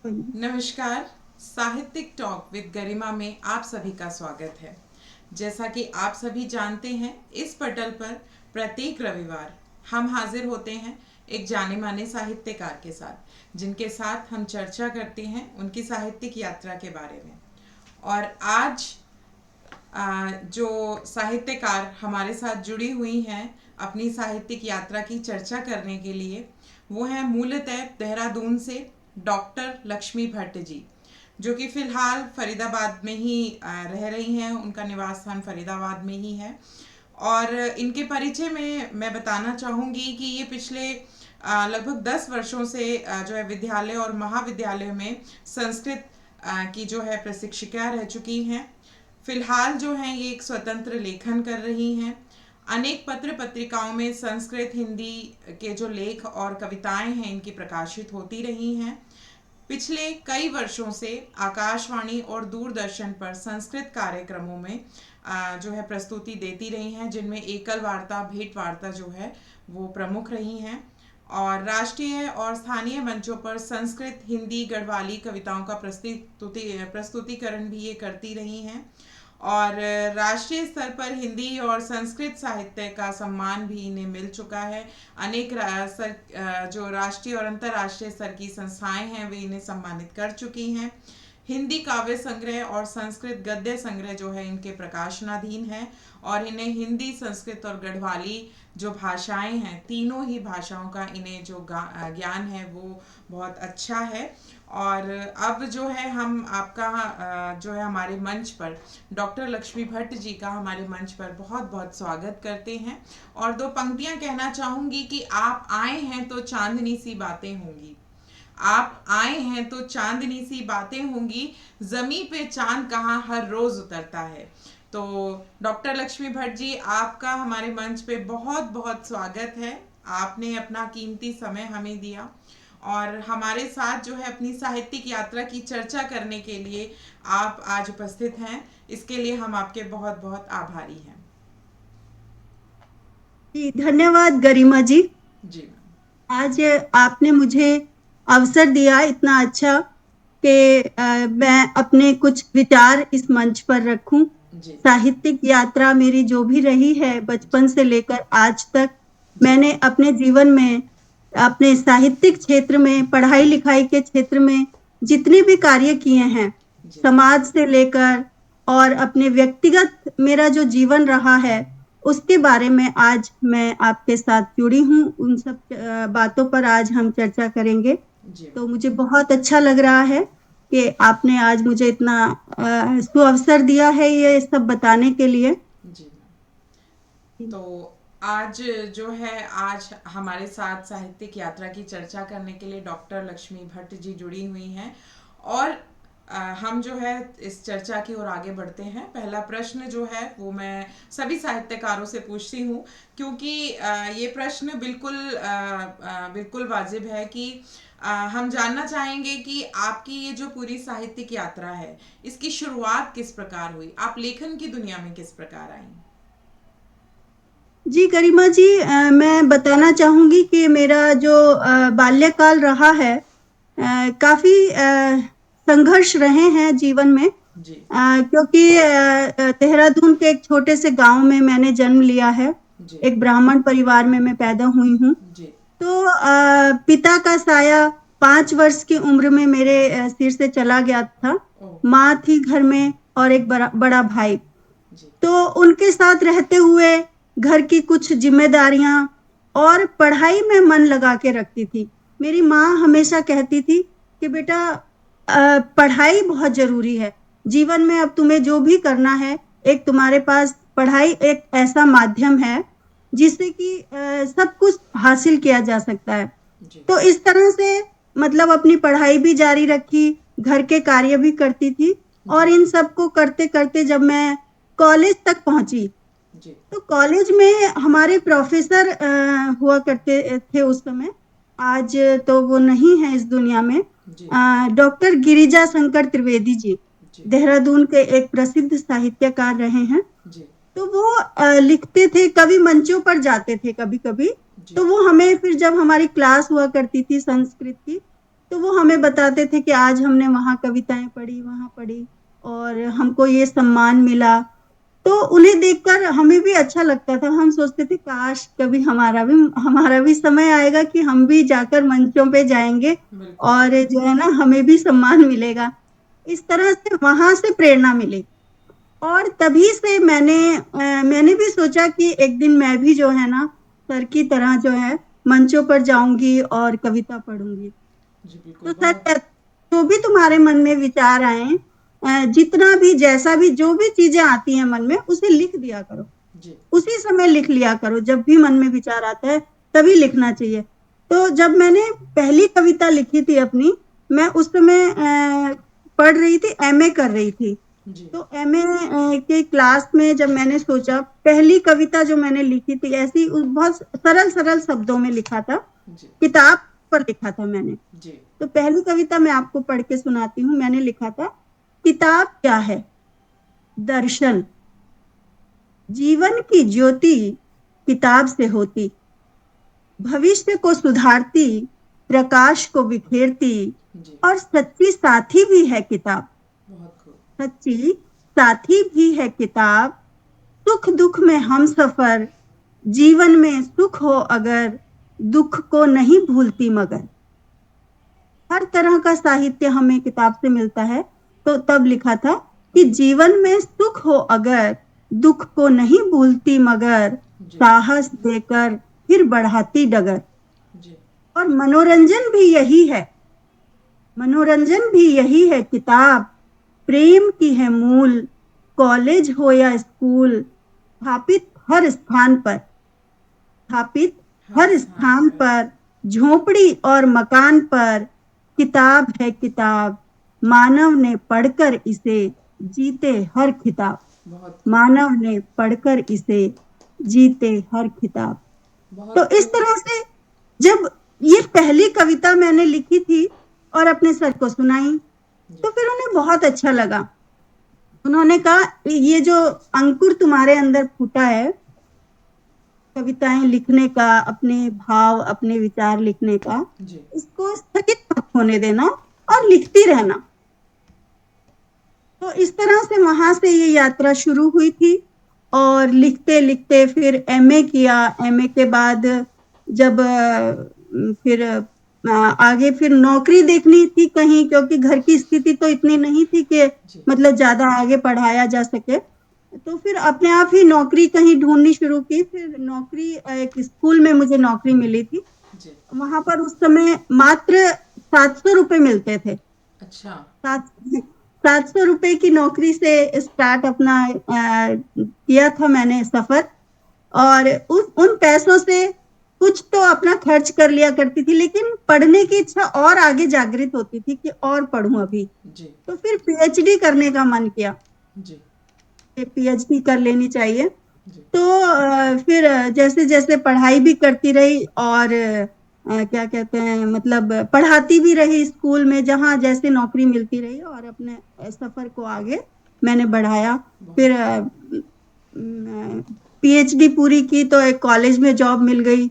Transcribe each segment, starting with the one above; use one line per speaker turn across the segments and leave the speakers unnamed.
नमस्कार। साहित्यिक talk with गरिमा में आप सभी का स्वागत है। जैसा कि आप सभी जानते हैं, इस पटल पर प्रत्येक रविवार हम हाजिर होते हैं एक जाने माने साहित्यकार के साथ, जिनके साथ हम चर्चा करते हैं उनकी साहित्यिक यात्रा के बारे में। और आज जो साहित्यकार हमारे साथ जुड़ी हुई हैं अपनी साहित्यिक यात्रा की चर्चा करने के लिए, वो हैं मूलतः देहरादून से डॉक्टर लक्ष्मी भट्ट जी, जो कि फ़िलहाल फ़रीदाबाद में ही रह रही हैं। उनका निवास स्थान फ़रीदाबाद में ही है। और इनके परिचय में मैं बताना चाहूँगी कि ये पिछले लगभग 10 वर्षों से जो है विद्यालय और महाविद्यालय में संस्कृत की जो है प्रशिक्षिका रह चुकी हैं। फिलहाल जो हैं ये एक स्वतंत्र लेखन कर रही हैं। अनेक पत्र पत्रिकाओं में संस्कृत हिंदी के जो लेख और कविताएं हैं इनकी प्रकाशित होती रही हैं। पिछले कई वर्षों से आकाशवाणी और दूरदर्शन पर संस्कृत कार्यक्रमों में जो है प्रस्तुति देती रही हैं, जिनमें एकल वार्ता, भेंट वार्ता जो है वो प्रमुख रही हैं। और राष्ट्रीय और स्थानीय मंचों पर संस्कृत, हिंदी, गढ़वाली कविताओं का प्रस्तुतिकरण भी ये करती रही हैं। और राष्ट्रीय स्तर पर हिंदी और संस्कृत साहित्य का सम्मान भी इन्हें मिल चुका है। अनेक जो राष्ट्रीय और अंतर्राष्ट्रीय स्तर की संस्थाएं हैं वे इन्हें सम्मानित कर चुकी हैं। हिंदी काव्य संग्रह और संस्कृत गद्य संग्रह जो है इनके प्रकाशनाधीन है। और इन्हें हिंदी, संस्कृत और गढ़वाली जो भाषाएं हैं, तीनों ही भाषाओं का इन्हें जो ज्ञान है वो बहुत अच्छा है। और अब जो है हम आपका जो है हमारे मंच पर डॉक्टर लक्ष्मी भट्ट जी का हमारे मंच पर बहुत बहुत स्वागत करते हैं। और दो पंक्तियां कहना चाहूँगी कि आप आए हैं तो चांदनी सी बातें होंगी। आप आए हैं तो चांदनी सी बातें होंगी, जमी पे चांद कहाँ हर रोज उतरता है। तो डॉक्टर लक्ष्मी भट्ट जी, आपका हमारे मंच पे बहुत बहुत स्वागत है। आपने अपना कीमती समय हमें दिया और हमारे साथ जो है अपनी साहित्यिक यात्रा की चर्चा करने के लिए आप आज उपस्थित हैं। इसके लिए हम आपके बहुत बहुत आभारी हैं।
जी, धन्यवाद गरिमा जी।
जी मैम।
आज आपने मुझे अवसर दिया इतना अच्छा कि मैं अपने कुछ विचार इस मंच पर रखूं।
जी
साहित्यिक यात्रा मेरी जो भी रही है
जी
बचपन से लेकर आज तक,
जी
मैंने अपने जीवन में, अपने साहित्यिक क्षेत्र में, पढ़ाई लिखाई के क्षेत्र में जितने भी कार्य किए हैं,
जी
समाज से लेकर और अपने व्यक्तिगत मेरा जो जीवन रहा है उसके बारे में आज मैं आपके साथ जुड़ी हूँ। उन सब बातों पर आज हम चर्चा करेंगे।
जी
तो मुझे बहुत अच्छा लग रहा है कि आपने आज मुझे इतना सुअवसर दिया है ये सब बताने के लिए।
जी मैम। तो आज जो है आज हमारे साथ साहित्यिक यात्रा की चर्चा करने के लिए डॉक्टर लक्ष्मी भट्ट जी जुड़ी हुई हैं। और हम जो है इस चर्चा की ओर आगे बढ़ते हैं। पहला प्रश्न जो है वो मैं सभी साहित्यकारों से पूछती हूँ, क्योंकि ये प्रश्न बिल्कुल वाजिब है कि हम जानना चाहेंगे कि आपकी ये जो पूरी साहित्यिक यात्रा है इसकी शुरुआत किस प्रकार हुई, आप लेखन की दुनिया में किस प्रकार आई।
जी गरिमा जी, मैं बताना चाहूँगी कि मेरा जो बाल्यकाल रहा है, काफ़ी संघर्ष रहे हैं जीवन में।
जी
क्योंकि देहरादून के एक छोटे से गांव में मैंने जन्म लिया है।
जी
एक ब्राह्मण परिवार में मैं पैदा हुई हूँ।
जी
तो पिता का साया 5 वर्ष की उम्र में मेरे सिर से चला गया था।
ओ।
माँ थी घर में और एक बड़ा भाई।
जी
तो उनके साथ रहते हुए घर की कुछ जिम्मेदारियां और पढ़ाई में मन लगा के रखती थी। मेरी माँ हमेशा कहती थी कि बेटा, पढ़ाई बहुत जरूरी है जीवन में। अब तुम्हें जो भी करना है, एक तुम्हारे पास पढ़ाई एक ऐसा माध्यम है जिससे कि सब कुछ हासिल किया जा सकता है।
जी
तो इस तरह से मतलब अपनी पढ़ाई भी जारी रखी, घर के कार्य भी करती थी। और
जी
इन सब को करते करते जब मैं कॉलेज तक पहुंची,
जी
तो कॉलेज में हमारे प्रोफेसर हुआ करते थे उस समय। आज तो वो नहीं है इस दुनिया में।
जी
डॉक्टर गिरिजा शंकर त्रिवेदी जी,
जी
देहरादून के एक प्रसिद्ध साहित्यकार रहे हैं।
जी
तो वो लिखते थे, कवि मंचों पर जाते थे कभी कभी।
जी
तो वो हमें फिर जब हमारी क्लास हुआ करती थी संस्कृत की, तो वो हमें बताते थे कि आज हमने वहाँ कविताएं पढ़ी, वहाँ पढ़ी और हमको ये सम्मान मिला। तो उन्हें देखकर हमें भी अच्छा लगता था। हम सोचते थे काश कभी हमारा भी समय आएगा कि हम भी जाकर मंचों पे जाएंगे
बिल्कुल।
और जो है ना हमें भी सम्मान मिलेगा। इस तरह से वहां से प्रेरणा मिली और तभी से मैंने भी सोचा कि एक दिन मैं भी जो है ना सर की तरह जो है मंचों पर जाऊंगी और कविता पढ़ूंगी।
जी
तो
बिल्कुल,
सर
बहुत।
जो भी तुम्हारे मन में विचार आए, जितना भी जैसा भी जो भी चीजें आती हैं मन में उसे लिख दिया करो।
जी।
उसी समय लिख लिया करो, जब भी मन में विचार आता है तभी लिखना चाहिए। तो जब मैंने पहली कविता लिखी थी अपनी, मैं उस समय पढ़ रही थी, एमए कर रही थी।
जी।
तो एमए के क्लास में जब मैंने सोचा, पहली कविता जो मैंने लिखी थी ऐसी बहुत सरल सरल शब्दों में लिखा था,
जी।
किताब पर लिखा था मैंने।
जी।
तो पहली कविता मैं आपको पढ़ के सुनाती हूँ। मैंने लिखा था, किताब क्या है? दर्शन। जीवन की ज्योति किताब से होती, भविष्य को सुधारती, प्रकाश को बिखेरती
जी।
और सच्ची साथी भी है किताब।
बहुत खूब।
सच्ची साथी भी है किताब, सुख दुख में हम सफर, जीवन में सुख हो अगर, दुख को नहीं भूलती मगर। हर तरह का साहित्य हमें किताब से मिलता है। तो तब लिखा था कि
जी।
जीवन में सुख हो अगर, दुख को नहीं भूलती मगर,
जी।
साहस देकर फिर बढ़ाती डगर।
जी।
और मनोरंजन भी यही है, मनोरंजन भी यही है किताब, प्रेम की है मूल, कॉलेज हो या स्कूल, स्थापित हर स्थान पर, स्थापित
हर
हर
स्थान
स्थान
पर।
पर, झोपड़ी और मकान पर, किताब है किताब, मानव ने पढ़कर इसे जीते हर खिताब।
बहुत खूब।
मानव ने पढ़कर इसे जीते हर खिताब। तो
बहुत
इस
खूब।
तरह से जब ये पहली कविता मैंने लिखी थी और अपने सर को सुनाई,
जी।
तो फिर उन्हें बहुत अच्छा लगा। उन्होंने कहा, ये जो अंकुर तुम्हारे अंदर फूटा है कविताएं लिखने का, अपने भाव अपने विचार लिखने का,
जी।
इसको स्थगित मत होने देना और
जी।
लिखती रहना। तो इस तरह से वहां से ये यात्रा शुरू हुई थी और लिखते लिखते फिर एमए किया। एमए के बाद जब फिर आगे फिर नौकरी देखनी थी कहीं, क्योंकि घर की स्थिति तो इतनी नहीं थी कि
जी।
मतलब ज्यादा आगे पढ़ाया जा सके। तो फिर अपने आप ही नौकरी कहीं ढूंढनी शुरू की। फिर नौकरी एक स्कूल में मुझे नौकरी मिली थी।
जी।
वहां पर उस समय मात्र 700 रुपए मिलते थे।
अच्छा।
सात 700 रुपए की नौकरी से स्टार्ट अपना किया था मैंने सफर। और उन पैसों से कुछ तो अपना खर्च कर लिया करती थी, लेकिन पढ़ने की इच्छा और आगे जागृत होती थी कि और पढ़ूं अभी।
जी।
तो फिर पीएचडी करने का मन किया
जी।
कि पीएचडी कर लेनी चाहिए।
जी।
तो फिर जैसे जैसे पढ़ाई भी करती रही और क्या कहते हैं मतलब पढ़ाती भी रही स्कूल में, जहाँ जैसे नौकरी मिलती रही और अपने सफर को आगे मैंने बढ़ाया।
बहुत
फिर
खूब।
पीएचडी पूरी की तो एक कॉलेज में जॉब मिल गई,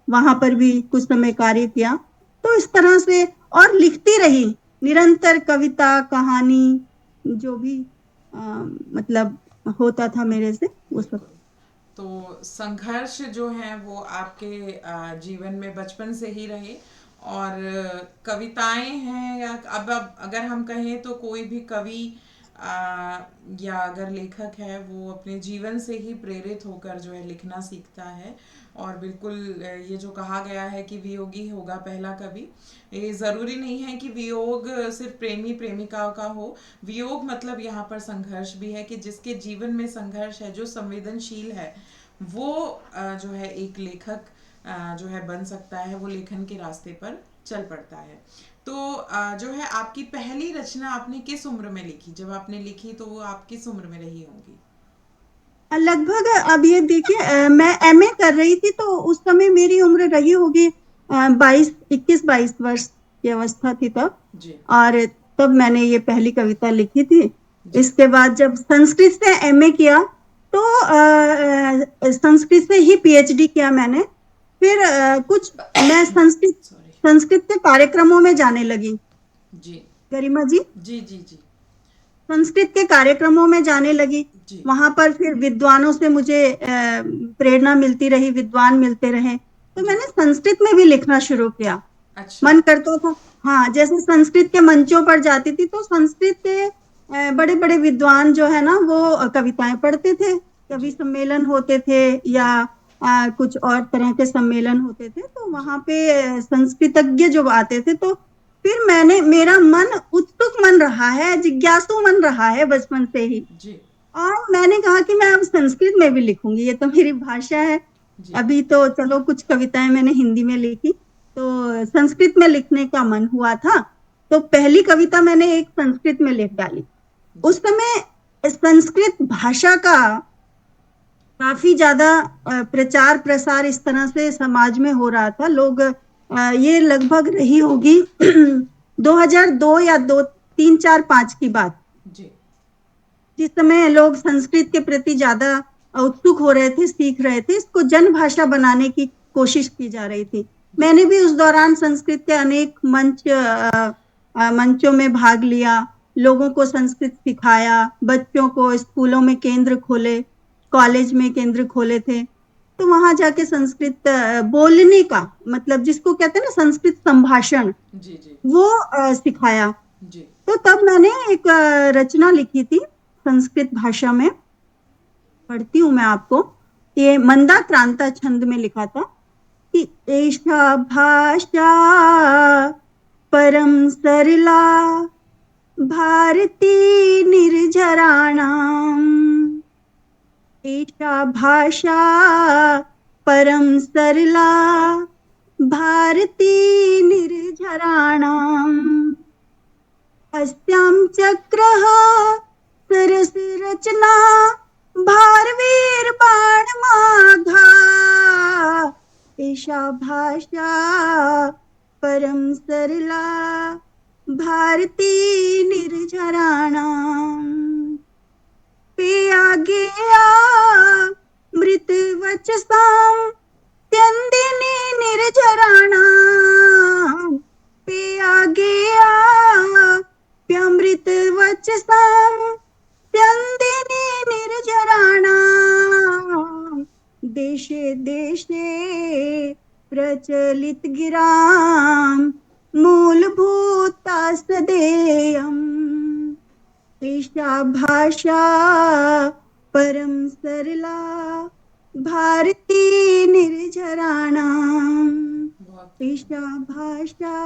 वहां पर भी कुछ समय कार्य किया। तो इस तरह से और लिखती रही निरंतर, कविता कहानी जो भी अ, मतलब होता था मेरे से वो सब।
बिल्कुल। तो संघर्ष जो है वो आपके जीवन में बचपन से ही रहे। और कविताएं हैं, या अब अगर हम कहें तो कोई भी कवि या अगर लेखक है वो अपने जीवन से ही प्रेरित होकर जो है लिखना सीखता है। और बिल्कुल ये जो कहा गया है कि वियोगी होगा पहला कवि, ये ज़रूरी नहीं है कि वियोग सिर्फ प्रेमी प्रेमिकाओं का हो। वियोग मतलब यहाँ पर संघर्ष भी है, कि जिसके जीवन में संघर्ष है, जो संवेदनशील है, वो जो है एक लेखक जो है बन सकता है, वो लेखन के रास्ते पर चल पड़ता है। तो जो है आपकी पहली रचना आपने किस उम्र में लिखी? जब आपने लिखी तो वो आप किस उम्र में रही होंगी?
लगभग अब ये देखिए, मैं एमए कर रही थी तो उस समय मेरी उम्र रही होगी 21-22 वर्ष की अवस्था थी तब।
जी।
और तब मैंने ये पहली कविता लिखी थी।
जी।
इसके बाद जब संस्कृत से एमए किया तो संस्कृत से ही पीएचडी किया मैंने। फिर कुछ मैं संस्कृत
सॉरी।
संस्कृत के कार्यक्रमों में जाने लगी।
जी
गरिमा जी,
जी जी जी
संस्कृत के कार्यक्रमों में जाने लगी।
जी।
वहां पर फिर विद्वानों से मुझे प्रेरणा मिलती रही, विद्वान मिलते रहे, तो
जी।
मैंने संस्कृत में भी लिखना शुरू किया।
अच्छा।
मन करता था, हाँ, जैसे संस्कृत के मंचों पर जाती थी तो संस्कृत के बड़े बड़े विद्वान जो है ना वो कविताएं पढ़ते थे, कवि
जी
सम्मेलन होते थे या
जी
कुछ और तरह के सम्मेलन होते थे, तो
जी
वहां पे संस्कृतज्ञ जो आते थे, तो फिर मेरा मन उत्सुक मन रहा है, जिज्ञासु मन रहा है बचपन से ही।
जी
और मैंने कहा कि मैं अब संस्कृत में भी लिखूंगी, ये तो मेरी भाषा है।
जी
अभी तो चलो कुछ कविताएं मैंने हिंदी में लिखी, तो संस्कृत में लिखने का मन हुआ था, तो पहली कविता मैंने एक संस्कृत में लिख डाली। उस
जी
समय संस्कृत भाषा का काफी ज्यादा प्रचार प्रसार इस तरह से समाज में हो रहा था। लोग ये लगभग रही होगी 2002 या दो तीन चार पांच की बात,
जी
जिस समय लोग संस्कृत के प्रति ज्यादा उत्सुक हो रहे थे, सीख रहे थे, इसको जन भाषा बनाने की कोशिश की जा रही थी।
जी
मैंने भी उस दौरान संस्कृत के अनेक मंचों में भाग लिया, लोगों को संस्कृत सिखाया, बच्चों को स्कूलों में केंद्र खोले, कॉलेज में केंद्र खोले थे, तो वहां जाके संस्कृत बोलने का मतलब जिसको कहते हैं ना संस्कृत संभाषण,
जी जी
वो सिखाया।
जी
तो तब मैंने एक रचना लिखी थी संस्कृत भाषा में, पढ़ती हूँ मैं आपको। ये मंदाक्रांता छंद में लिखा था कि एषा भाषा परम सरला भारती निर्झराणाम्, एषा भाषा परम सरला भारती निर्झराणाम्, अस्यां चक्रः सरसरचना भारवीर्बाणमाघा, एषा भाषा परम सरला भारती निर्झराणाम्, पेया गेया मृतवचसां त्यन्दिनी निर्झराणाम्, पेया गेया प्यमृतवचसां त्यन्दिनी निर्झराणाम्, देशे देशे प्रचलित गिरां मूलभूता सदेयम्, एषा भाषा परम सरला भारती निर्झराणाम्,
बहुत
एषा भाषा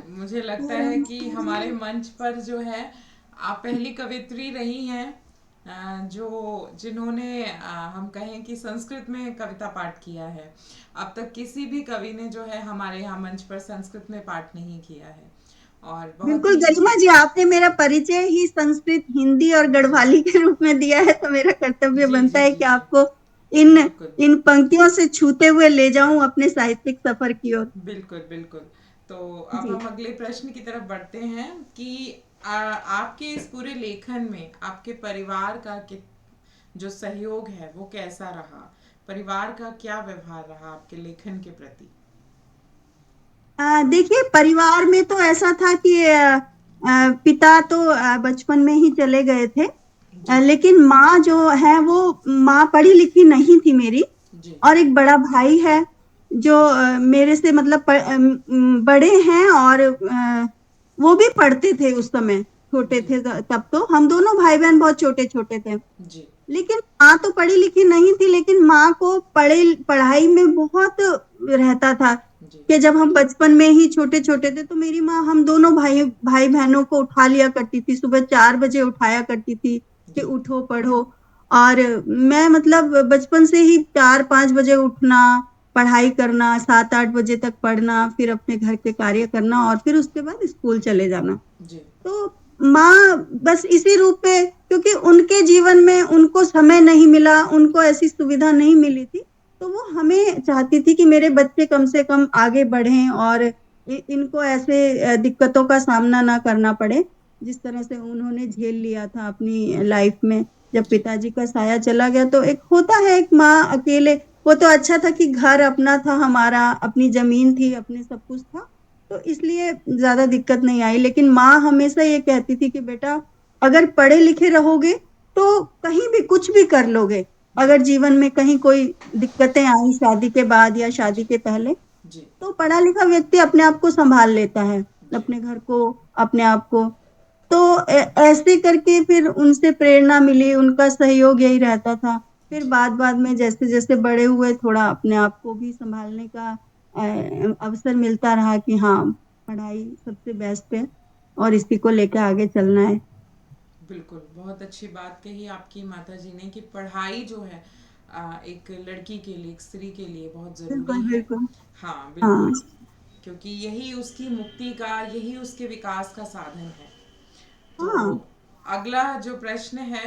मुझे लगता है
परम
कि हमारे
सरला।
मंच पर जो है आप पहली कवित्री रही हैं जो जिन्होंने हम कहें कि संस्कृत में कविता पाठ किया है। अब तक किसी भी कवि ने जो है हमारे यहाँ मंच पर संस्कृत में पाठ नहीं किया है और बहुत
बिल्कुल
ही।
गरिमा जी, आपने मेरा परिचय ही संस्कृत, हिंदी और
जी
गढ़वाली के रूप में दिया है, तो मेरा कर्तव्य
जी
बनता
जी
है
जी
कि
जी
आपको इन
बिल्कुल
इन पंक्तियों से छूते हुए ले जाऊं अपने साहित्यिक सफर की ओर।
बिल्कुल बिल्कुल। तो अब
जी।
हम अगले प्रश्न की तरफ बढ़ते हैं कि आपके इस पूरे लेखन में आपके परिवार का जो सहयोग है वो कैसा रहा? परिवार का क्या व्यवहार रहा आपके लेखन के प्रति?
देखिए, परिवार में तो ऐसा था कि पिता तो बचपन में ही चले गए थे,
जी
लेकिन माँ जो है वो माँ पढ़ी लिखी नहीं थी मेरी,
जी
और एक बड़ा भाई है जो मेरे से मतलब बड़े हैं, और वो भी पढ़ते थे उस समय, छोटे
जी
थे तब, तो हम दोनों भाई बहन बहुत छोटे छोटे थे।
जी
लेकिन माँ तो पढ़ी लिखी नहीं थी, लेकिन माँ को पढ़ाई में बहुत रहता था
जी
कि जब हम बचपन में ही छोटे छोटे थे तो मेरी माँ हम दोनों भाई भाई बहनों को उठा लिया करती थी, सुबह 4 बजे उठाया करती थी कि
जी
उठो पढ़ो। और मैं मतलब बचपन से ही 4-5 बजे उठना, पढ़ाई करना, 7-8 बजे तक पढ़ना, फिर अपने घर के कार्य करना और फिर उसके बाद स्कूल चले जाना।
जी
तो माँ बस इसी रूप में, क्योंकि उनके जीवन में उनको समय नहीं मिला, उनको ऐसी सुविधा नहीं मिली थी, तो वो हमें चाहती थी कि मेरे बच्चे कम से कम आगे बढ़ें और इनको ऐसे दिक्कतों का सामना ना करना पड़े जिस तरह से उन्होंने झेल लिया था अपनी लाइफ में। जब
जी
पिताजी का साया चला गया तो एक होता है, एक माँ अकेले, वो तो अच्छा था कि घर अपना था हमारा, अपनी जमीन थी, अपने सब कुछ था, तो इसलिए ज्यादा दिक्कत नहीं आई। लेकिन माँ हमेशा ये कहती थी कि बेटा अगर पढ़े लिखे रहोगे तो कहीं भी कुछ भी कर लोगे।
जी
अगर जीवन में कहीं कोई दिक्कतें आई शादी के बाद या शादी
जी
के पहले,
जी
तो पढ़ा लिखा व्यक्ति अपने आप को संभाल लेता है,
जी
अपने घर को, अपने आप को। तो ऐसे करके फिर उनसे प्रेरणा मिली, उनका सहयोग यही रहता था। फिर
जी
बाद बाद में जैसे जैसे बड़े हुए थोड़ा अपने आप को भी संभालने का अवसर मिलता रहा कि हाँ, पढ़ाई सबसे बेस्ट है और इसी को लेकर आगे चलना है।
बिल्कुल, बहुत अच्छी बात कही आपकी माताजी ने कि पढ़ाई जो है एक लड़की के लिए, एक स्त्री के लिए बहुत ज़रूरी
बिल्कुल
है।
बिल्कुल।
हाँ,
हाँ
बिल्कुल। क्योंकि यही उसकी मुक्ति का, यही उसके विकास का साधन है। तो
हाँ
अगला जो प्रश्न है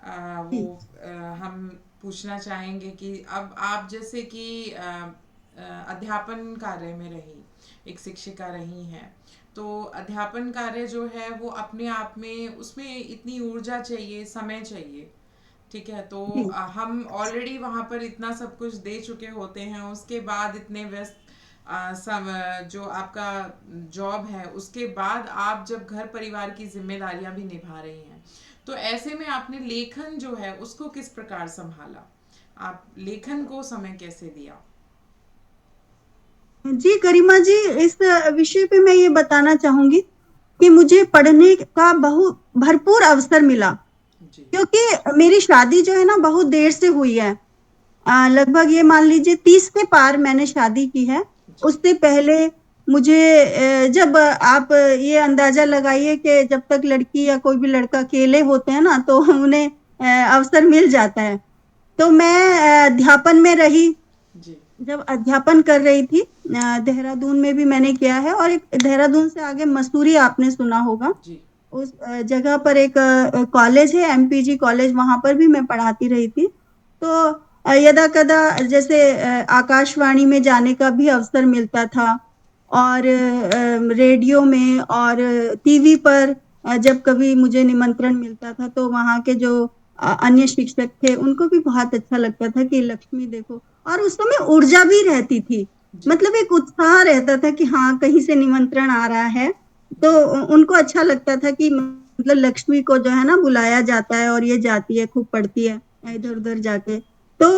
वो
जी
हम पूछना चाहेंगे कि अब आप जैसे कि अध्यापन कार्य में रही, एक शिक्षिका रही हैं, तो अध्यापन कार्य जो है वो अपने आप में, उसमें इतनी ऊर्जा चाहिए, समय चाहिए। ठीक है, तो
जी
हम ऑलरेडी वहाँ पर इतना सब कुछ दे चुके होते हैं, उसके बाद इतने व्यस्त सब जो आपका जॉब है, उसके बाद आप जब घर परिवार की जिम्मेदारियां भी निभा रही हैं, तो ऐसे में आपने लेखन जो है उसको किस प्रकार संभाला? आप लेखन को समय कैसे दिया?
जी गरिमा जी, इस विषय पे मैं ये बताना चाहूंगी कि मुझे पढ़ने का बहुत भरपूर अवसर मिला।
जी
क्योंकि मेरी शादी जो है ना बहुत देर से हुई है। लगभग ये मान लीजिए 30 के पार मैंने शादी की है।
जी
उससे पहले मुझे जब आप ये अंदाजा लगाइए कि जब तक लड़की या कोई भी लड़का अकेले होते हैं ना तो उन्हें अवसर मिल जाता है। तो मैं अध्यापन में रही।
जी
जब अध्यापन कर रही थी देहरादून में भी मैंने किया है, और एक देहरादून से आगे मसूरी आपने सुना होगा।
जी
उस जगह पर एक कॉलेज है, एमपीजी कॉलेज, वहां पर भी मैं पढ़ाती रही थी। तो यदा कदा जैसे आकाशवाणी में जाने का भी अवसर मिलता था, और रेडियो में और टीवी पर जब कभी मुझे निमंत्रण मिलता था तो वहां के जो अन्य शिक्षक थे उनको भी बहुत अच्छा लगता था कि लक्ष्मी देखो। और उस समय ऊर्जा भी रहती थी,
जी
मतलब एक उत्साह रहता था कि हाँ कहीं से निमंत्रण आ रहा है। तो
जी
उनको अच्छा लगता था कि मतलब लक्ष्मी को जो है ना बुलाया जाता है और ये जाती है, खूब पढ़ती है इधर
जी
उधर जाके। तो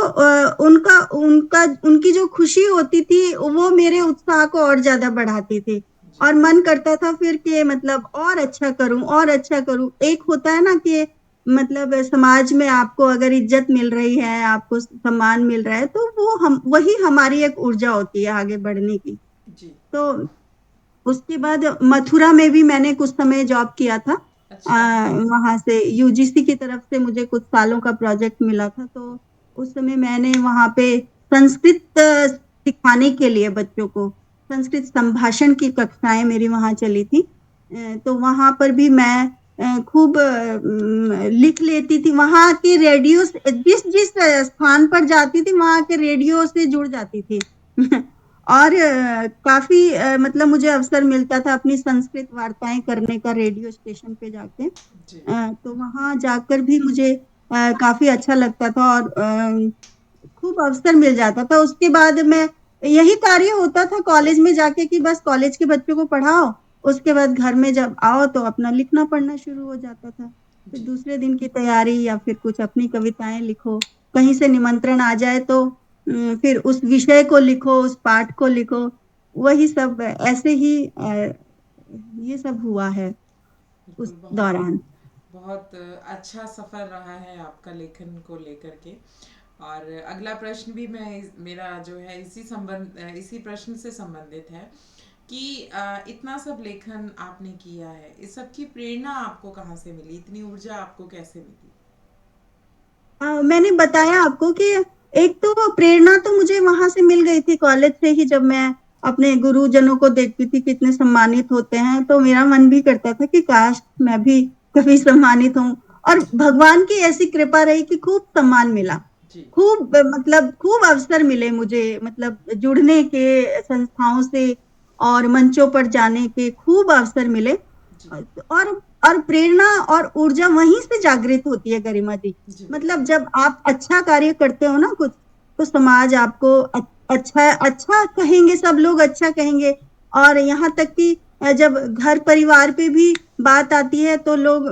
उनका उनका उनकी जो खुशी होती थी वो मेरे उत्साह को और ज्यादा बढ़ाती थी।
जी
और मन करता था फिर कि मतलब और अच्छा करूं और अच्छा करूं। एक होता है ना कि मतलब समाज में आपको अगर इज्जत मिल रही है, आपको सम्मान मिल रहा है, तो वो हम वही हमारी एक ऊर्जा होती है आगे बढ़ने की।
जी
तो उसके बाद मथुरा में भी मैंने कुछ समय जॉब किया था।
अच्छा
वहां से यूजीसी की तरफ से मुझे कुछ सालों का प्रोजेक्ट मिला था। तो उस समय मैंने वहां पे संस्कृत सिखाने के लिए बच्चों को संस्कृत संभाषण की कक्षाएं मेरी वहां चली थी। तो वहां पर भी मैं खूब लिख लेती थी। वहां के रेडियो जिस जिस स्थान पर जाती थी वहां के रेडियो से जुड़ जाती थी। और काफी मतलब मुझे अवसर मिलता था अपनी संस्कृत वार्ताएं करने का रेडियो स्टेशन पे जाके।
जी
तो वहां जाकर भी मुझे काफी अच्छा लगता था और खूब अवसर मिल जाता था। उसके बाद मैं यही कार्य होता था कॉलेज में जाके कि बस कॉलेज के बच्चों को पढ़ाओ, उसके बाद घर में जब आओ तो अपना लिखना पढ़ना शुरू हो जाता था। फिर
जी
दूसरे दिन की तैयारी या फिर कुछ अपनी कविताएं लिखो, कहीं से निमंत्रण आ जाए तो फिर उस विषय को लिखो, उस पाठ को लिखो। वही सब ऐसे ही ये सब हुआ है उस
बिल्कुल। बहुत
दौरान।
बहुत अच्छा सफ़र रहा है आपका लेखन को लेकर के। और अगला प्रश्न भी मेरा जो है इसी प्रश्न से संबंधित है कि इतना सब लेखन आपने किया है, इस सब की प्रेरणा आपको कहाँ से मिली, इतनी ऊर्जा आपको कैसे मिली?
मैंने बताया आपको कि एक तो प्रेरणा तो मुझे वहां से मिल गई थी कॉलेज से ही। जब मैं अपने गुरुजनों को देखती थी कितने सम्मानित होते हैं तो मेरा मन भी करता था कि काश मैं भी कभी सम्मानित हूँ। और
जी
भगवान की ऐसी कृपा रही कि खूब सम्मान मिला,
जी
खूब मतलब खूब अवसर मिले मुझे, मतलब जुड़ने के संस्थाओं से और मंचों पर जाने के खूब अवसर मिले।
जी
और और प्रेरणा और ऊर्जा वहीं से जागृत होती है गरिमा जी।
जी
मतलब
बिल्कुल।
जब आप अच्छा कार्य करते हो ना कुछ, तो समाज आपको अच्छा अच्छा कहेंगे, सब लोग अच्छा कहेंगे। और यहाँ तक कि जब घर परिवार पे भी बात आती है तो लोग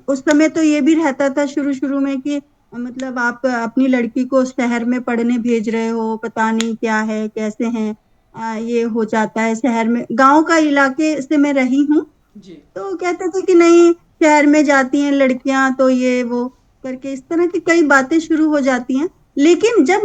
उस समय तो ये भी रहता था शुरू शुरू में कि मतलब आप अपनी लड़की को शहर में पढ़ने भेज रहे हो, पता नहीं क्या है, कैसे हैं। ये हो जाता है शहर में, गांव का इलाके से मैं रही हूँ,
जी
तो कहते थे कि नहीं शहर में जाती हैं लड़कियां तो ये वो करके इस तरह की कई बातें शुरू हो जाती हैं। लेकिन जब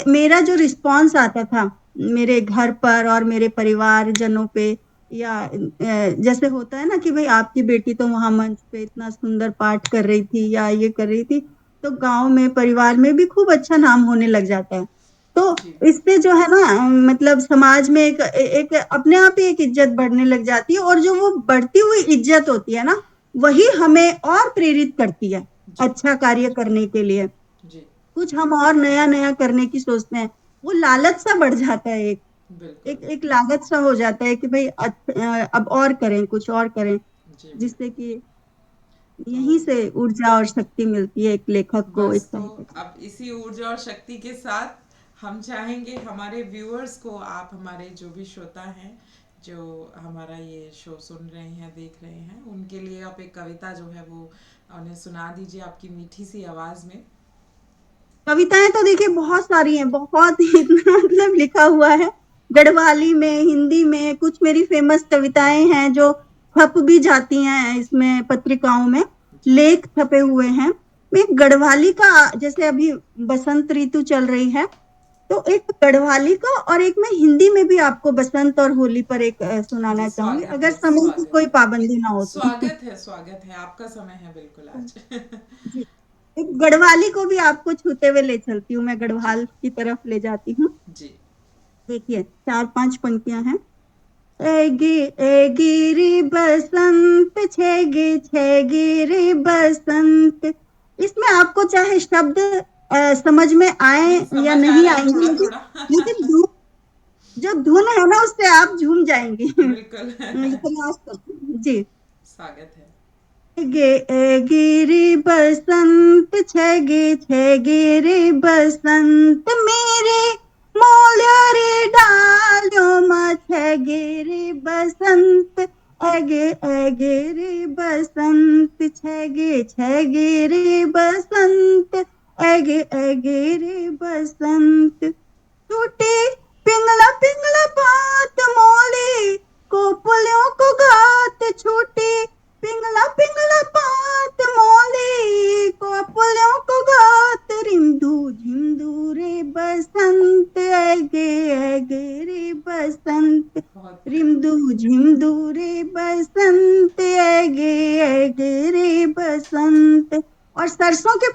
मेरा जो रिस्पांस आता था मेरे घर पर और मेरे परिवारजनों पे, या जैसे होता है ना कि भाई आपकी बेटी तो वहां मंच पे इतना सुंदर पाठ कर रही थी या ये कर रही थी, तो गांव में परिवार में भी खूब अच्छा नाम होने लग जाता है। तो
जी
इससे जो है ना मतलब समाज में एक अपने आप ही एक इज्जत बढ़ने लग जाती है, और जो वो बढ़ती हुई इज्जत होती है ना वही हमें और प्रेरित करती है
जी
अच्छा कार्य करने के लिए।
जी
कुछ हम और नया नया करने की सोचते हैं, वो लालच सा बढ़ जाता है, एक
बिल्कुल।
एक लालच सा हो जाता है कि भाई अब और करें, कुछ और करें,
जी
जिससे
बिल्कुल।
कि
तो
यहीं से ऊर्जा और शक्ति मिलती है एक लेखक को,
बस
एक
तो
साहित्यकार को।
अब इसी ऊर्जा और शक्ति के साथ हम चाहेंगे हमारे व्यूअर्स को, आप हमारे जो भी श्रोता हैं जो हमारा ये शो सुन रहे हैं, देख रहे हैं, उनके लिए आप एक कविता जो है वो उन्हें सुना दीजिए आपकी मीठी सी आवाज में।
कविताएं तो देखिए बहुत सारी हैं, बहुत ही इतना मतलब लिखा हुआ है, गढ़वाली में, हिंदी में, कुछ मेरी फेमस कविताएं हैं जो छप भी जाती हैं इसमें पत्रिकाओं में,
जी
लेख छपे हुए हैं। मैं गढ़वाली का, जैसे अभी बसंत ऋतु चल रही है, तो एक गढ़वाली का और एक मैं हिंदी में भी आपको बसंत और होली पर एक
जी
सुनाना चाहूंगी,
स्वागत
अगर
है,
समय की
स्वागत
कोई
है,
पाबंदी ना हो तो।
स्वागत है, स्वागत है, आपका समय है बिल्कुल आज।
जी, एक गढ़वाली को भी आपको छूते हुए ले चलती हूँ, मैं
जी
गढ़वाल की तरफ ले जाती हूँ।
जी
देखिए 4-5 पंक्तियां हैं। ऐगी रे बसंत छेगे छेगे रे बसंत। इसमें आपको चाहे शब्द समझ में आए
नहीं
या
समझ आ
नहीं
रहा है
आएंगे,
थोड़ा
लेकिन
थोड़ा।
धुन, जो धुन है ना उससे आप झूम जाएंगे।
बिल्कुल।
प्रयास करती जी।
स्वागत है।
गे गिरी बसंत छगे छगे रे बसंत मेरे मोल्या रे डालो छगे रे बसंत एगे एगे रे बसंत छगे छगे रे बसंत एगे एगे रे बसंत टूटे पिंगला पिंगला बात मोली कोपलियों को घात छूटे पिंगला पिंगला बात मोली कोपलियों को घात रिंदू झिंदू रे बसंत ऐगे ऐगे रे बसंत
बहुत
रिमदू झिमदू रे बसंत ऐगे ऐगे रे बसंत। और सरसों के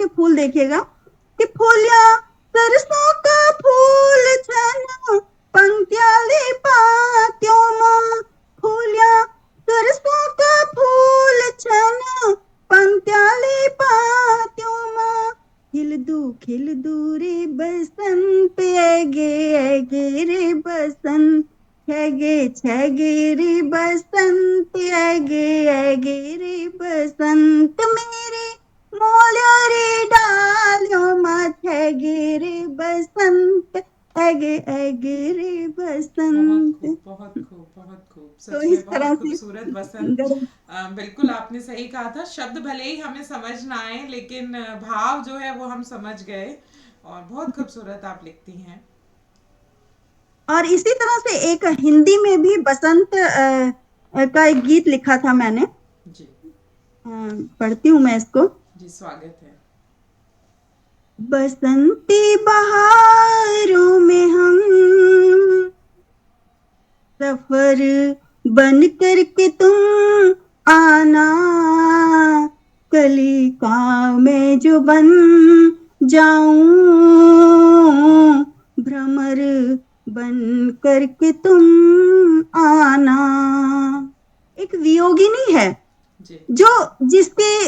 फूल देखिएगा कि फूलिया सरसों का फूल छना पंक्तियाले पात्यों माँ फूलिया सरसों का फूल छना पंक्तियाले पात्यों माँ खिल दू रे बसंत ऐगे ऐगे रे बसंत छगे रे बसंत ऐगे ऐगे रे बसंत मेरे मोल्या रे डालो छगे रे बसंत ऐगे ऐगे रे
बहुत
बसंत।
खूब, बहुत खूब, बहुत खूब,
तो
सच
इस
में
तरह
बहुत
से
खूबसूरत बसंत। बिल्कुल आपने सही कहा था, शब्द भले ही हमें समझ ना आए लेकिन भाव जो है वो हम समझ गए, और बहुत खूबसूरत आप लिखती हैं।
और इसी तरह से एक हिंदी में भी बसंत का एक गीत लिखा था मैंने,
जी
पढ़ती हूँ मैं इसको।
जी स्वागत है।
बसंती बहारों में हम सफर बन करके तुम आना कली का मैं जो बन जाऊं भ्रमर बन करके तुम आना। एक वियोगिनी है
जी
जो जिसकी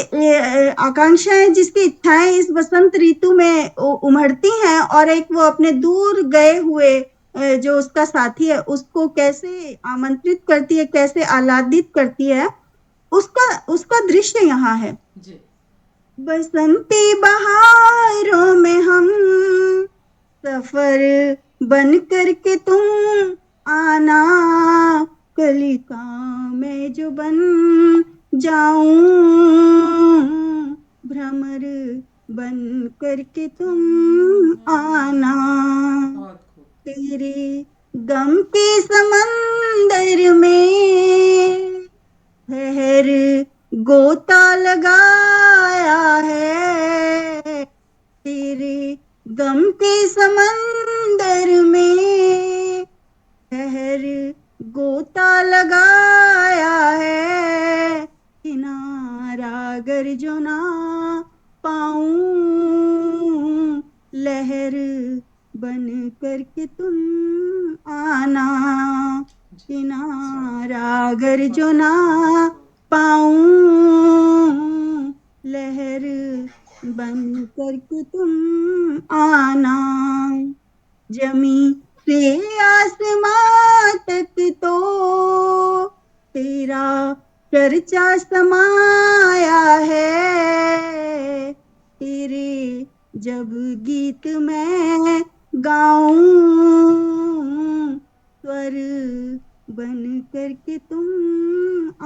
आकांक्षाएं, जिसकी इच्छाएं इस बसंत ऋतु में उमड़ती हैं, और एक वो अपने दूर गए हुए जो उसका साथी है उसको कैसे आमंत्रित करती है, कैसे आह्लादित करती है, उसका उसका दृश्य यहाँ है।
जी
बसंती बहारों में हम सफर बन करके तुम आना, कलिका मैं जो बन जाऊं, भ्रमर बन करके तुम आना।
बहुत खूब।
तेरे गम के समंदर में ठहर गोता लगाया है, तेरे गम के समंदर में ठहर गोता लगाया है, किनारा अगर जो ना पाऊं, लहर बन करके तुम आना,
जी,
किनारा अगर
बहुत
जो
खूब,
ना
बहुत खूब।
पाऊं, लहर बन करके तुम आना। जमी से आसमां तक तो तेरा चर्चा समाया है, तेरे जब गीत मैं गाऊं, स्वर बन करके तुम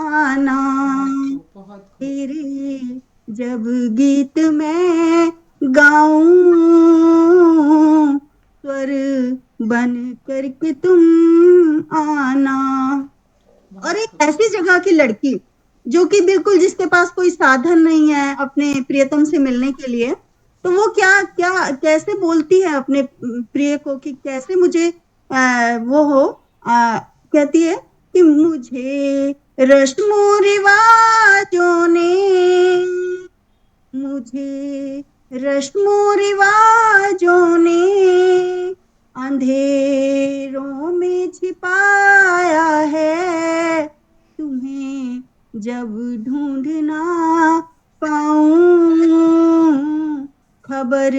आना,
बहुत खूब, बहुत खूब।
तेरे जब गीत मैं गाऊं, स्वर बन करके तुम आना। और
बहुत
एक
खूब।
ऐसी जगह की लड़की जो कि बिल्कुल जिसके पास कोई साधन नहीं है अपने प्रियतम से मिलने के लिए, तो वो क्या क्या कैसे बोलती है अपने प्रिय को कि कैसे मुझे वो हो कहती है कि मुझे रस्मों रिवाजों ने, मुझे रस्मों रिवाजों ने अंधेरों में छिपाया है, तुम्हें जब ढूंढना पाऊं, खबर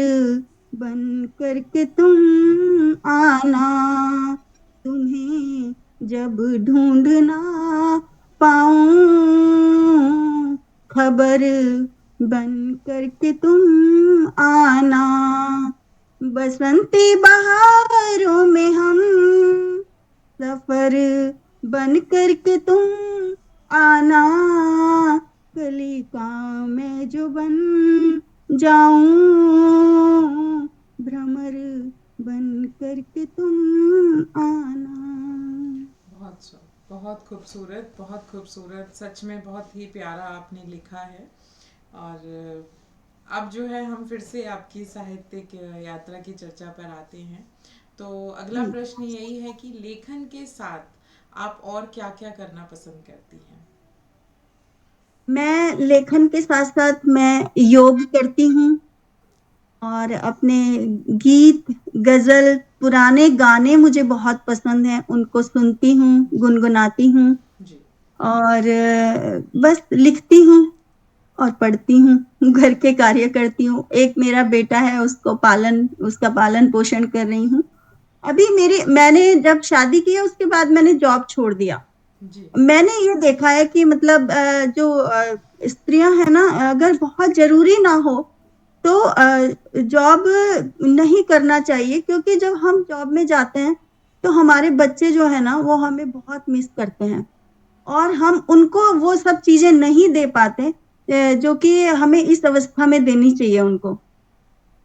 बन करके तुम आना, तुम्हें जब ढूंढना पाऊं, खबर बन करके तुम आना। बसंती बहारों में हम सफर बन करके तुम आना, कलिका मैं जो बन जाऊं, भ्रमर बन करके तुम आना।
बहुत खूबसूरत, बहुत खूबसूरत। सच में बहुत ही प्यारा आपने लिखा है। और अब जो है हम फिर से आपकी साहित्यिक यात्रा की चर्चा पर आते हैं। तो अगला
जी,
प्रश्न यही है कि लेखन के साथ आप और क्या-क्या करना पसंद करती हैं?
मैं लेखन के साथ साथ मैं योग करती हूँ और अपने गीत, गजल, पुराने गाने मुझे बहुत पसंद हैं, उनको सुनती हूँ, गुनगुनाती हूँ
जी।
और बस लिखती हूँ और पढ़ती हूँ, घर के कार्य करती हूँ। एक मेरा बेटा है, उसका पालन पोषण कर रही हूँ। अभी मैंने जब शादी की है उसके बाद मैंने जॉब छोड़ दिया।
जी।
मैंने ये देखा है कि मतलब जो स्त्रियां है ना, अगर बहुत जरूरी ना हो तो जॉब नहीं करना चाहिए, क्योंकि जब हम जॉब में जाते हैं तो हमारे बच्चे जो है ना वो हमें बहुत मिस करते हैं और हम उनको वो सब चीजें नहीं दे पाते जो कि हमें इस अवस्था में देनी चाहिए उनको।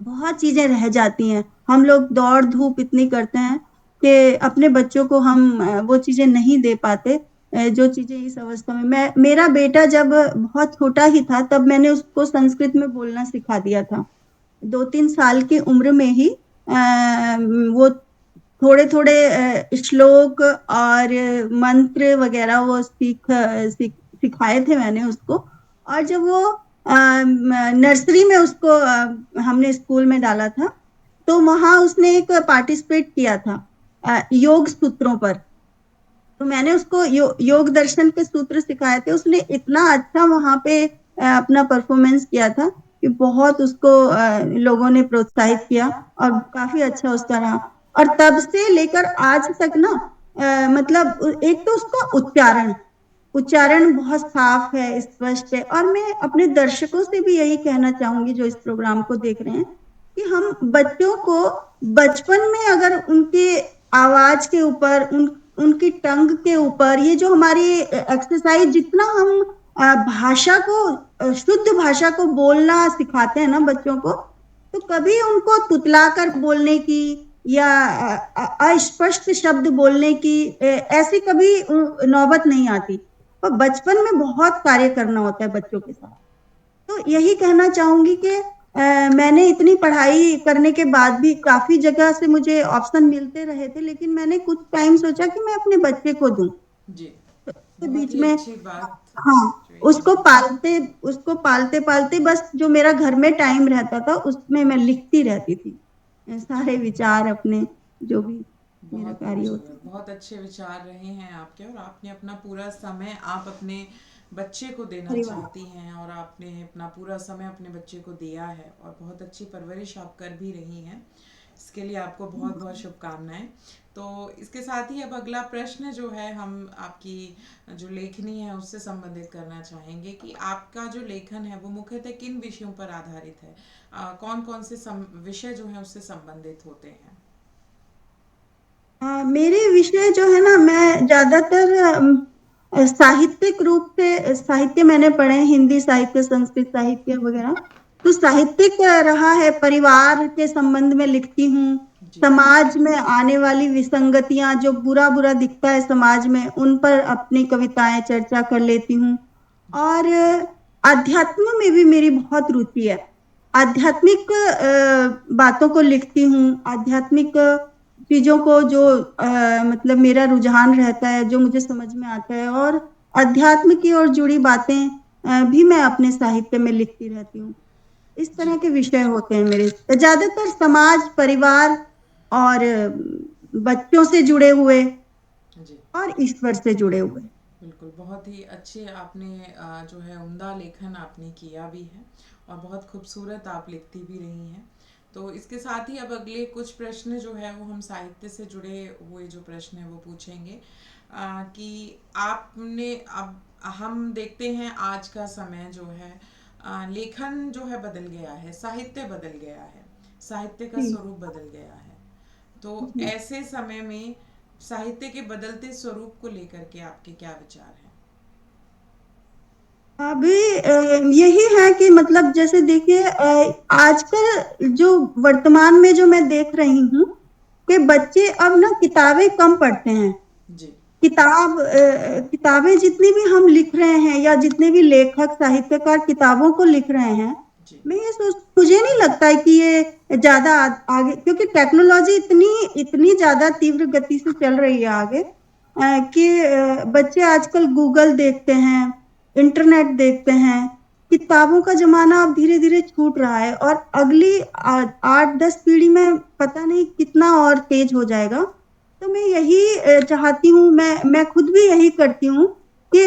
बहुत चीजें रह जाती हैं, हम लोग दौड़ धूप इतनी करते हैं कि अपने बच्चों को हम वो चीजें नहीं दे पाते जो चीजें इस अवस्था में। मेरा बेटा जब बहुत छोटा ही था तब मैंने उसको संस्कृत में बोलना सिखा दिया था। 2-3 साल की उम्र में ही वो थोड़े थोड़े श्लोक और मंत्र वगैरह वो सिखाए थे मैंने उसको। और जब वो नर्सरी में उसको हमने स्कूल में डाला था तो वहां उसने एक पार्टिसिपेट किया था योग सूत्रों पर। तो मैंने उसको योग दर्शन के सूत्र सिखाए थे, उसने इतना अच्छा वहां पे अपना परफॉर्मेंस किया था कि बहुत उसको लोगों ने प्रोत्साहित किया और काफी अच्छा उसका रहा। और तब से लेकर आज तक ना मतलब एक तो उसका उच्चारण उच्चारण बहुत साफ है, स्पष्ट है। और मैं अपने दर्शकों से भी यही कहना चाहूंगी जो इस प्रोग्राम को देख रहे हैं कि हम बच्चों को बचपन में अगर उनके आवाज के ऊपर उनकी टंग के ऊपर, ये जो हमारी एक्सरसाइज, जितना हम भाषा को, शुद्ध भाषा को बोलना सिखाते हैं ना बच्चों को, तो कभी उनको तुतलाकर बोलने की या अस्पष्ट शब्द बोलने की ऐसी कभी नौबत नहीं आती। और बचपन में बहुत कार्य करना होता है बच्चों के साथ। तो यही कहना चाहूंगी कि मैंने इतनी पढ़ाई करने के बाद भी काफी जगह से मुझे ऑप्शन मिलते रहे थे, लेकिन मैंने कुछ टाइम सोचा कि मैं अपने बच्चे को दूं।
जी।
के
बहुत
बीच
ही
में,
अच्छी बात
हाँ,
जो ये
उसको
कही।
पालते उसको पालते पालते बस जो मेरा घर में टाइम रहता था उसमें मैं लिखती रहती थी
जी।
सारे विचार अपने, जो भी मेरा
बहुत
कार्य होता
खूबसूरत,
था।
बहुत अच्छे विचार रहे हैं आपके, और आपने अपना पूरा समय आप अपने बच्चे को देना
परिवार।
चाहती हैं, और आपने अपना पूरा समय अपने बच्चे को दिया है, और बहुत अच्छी परवरिश आप कर भी रही हैं। इसके लिए आपको बहुत बहुत शुभकामनाएं। तो इसके साथ ही अब अगला प्रश्न जो है, हम आपकी जो लेखनी है उससे संबंधित करना चाहेंगे कि आपका जो लेखन है वो मुख्यतः किन विषयों पर आधारित है, कौन कौन से विषय जो हैं उससे संबंधित होते हैं।
मेरे विषय जो है ना, मैं ज्यादातर साहित्यिक रूप से साहित्य मैंने पढ़े हैं, हिंदी साहित्य, संस्कृत साहित्य वगैरह। तो साहित्यिक रहा है, परिवार के संबंध में लिखती हूँ।
जी।
समाज में आने वाली विसंगतियां, जो बुरा बुरा दिखता है समाज में, उन पर अपनी कविताएं चर्चा कर लेती हूँ।
जी।
और अध्यात्म में भी मेरी बहुत रुचि है। आध्यात्मिक बातों को लिखती हूँ, आध्यात्मिक चीजों को जो मतलब मेरा रुझान रहता है, जो मुझे समझ में आता है, और अध्यात्म की ओर जुड़ी बातें भी मैं अपने साहित्य में लिखती रहती हूँ। इस तरह
जी।
के विषय होते हैं मेरे, ज्यादातर समाज, परिवार और बच्चों से जुड़े हुए
जी।
और ईश्वर से जुड़े हुए।
बिल्कुल, बहुत ही अच्छे आपने जो है उम्दा लेखन आपने किया भी है, और बहुत खूबसूरत आप लिखती भी रही हैं। तो इसके साथ ही अब अगले कुछ प्रश्न जो है वो हम साहित्य से जुड़े हुए जो प्रश्न है वो पूछेंगे, कि आपने, अब हम देखते हैं आज का समय जो है, लेखन जो है बदल गया है, साहित्य बदल गया है, साहित्य का
जी।
स्वरूप बदल गया है। तो
जी।
ऐसे समय में साहित्य के बदलते स्वरूप को लेकर के आपके क्या विचार हैं।
अभी यही है कि मतलब जैसे देखिए, आजकल जो वर्तमान में जो मैं देख रही हूँ कि बच्चे अब ना किताबें कम पढ़ते हैं।
जी।
किताबें जितनी भी हम लिख रहे हैं, या जितने भी लेखक साहित्यकार किताबों को लिख रहे हैं,
जी।
मैं ये सोच, मुझे नहीं लगता है कि ये ज्यादा आगे, क्योंकि टेक्नोलॉजी इतनी इतनी ज्यादा तीव्र गति से चल रही है आगे, कि बच्चे आजकल गूगल देखते हैं, इंटरनेट देखते हैं। किताबों का जमाना अब धीरे धीरे छूट रहा है, और अगली 8-10 पीढ़ी में पता नहीं कितना और तेज हो जाएगा। तो मैं यही चाहती हूँ, मैं खुद भी यही करती हूँ कि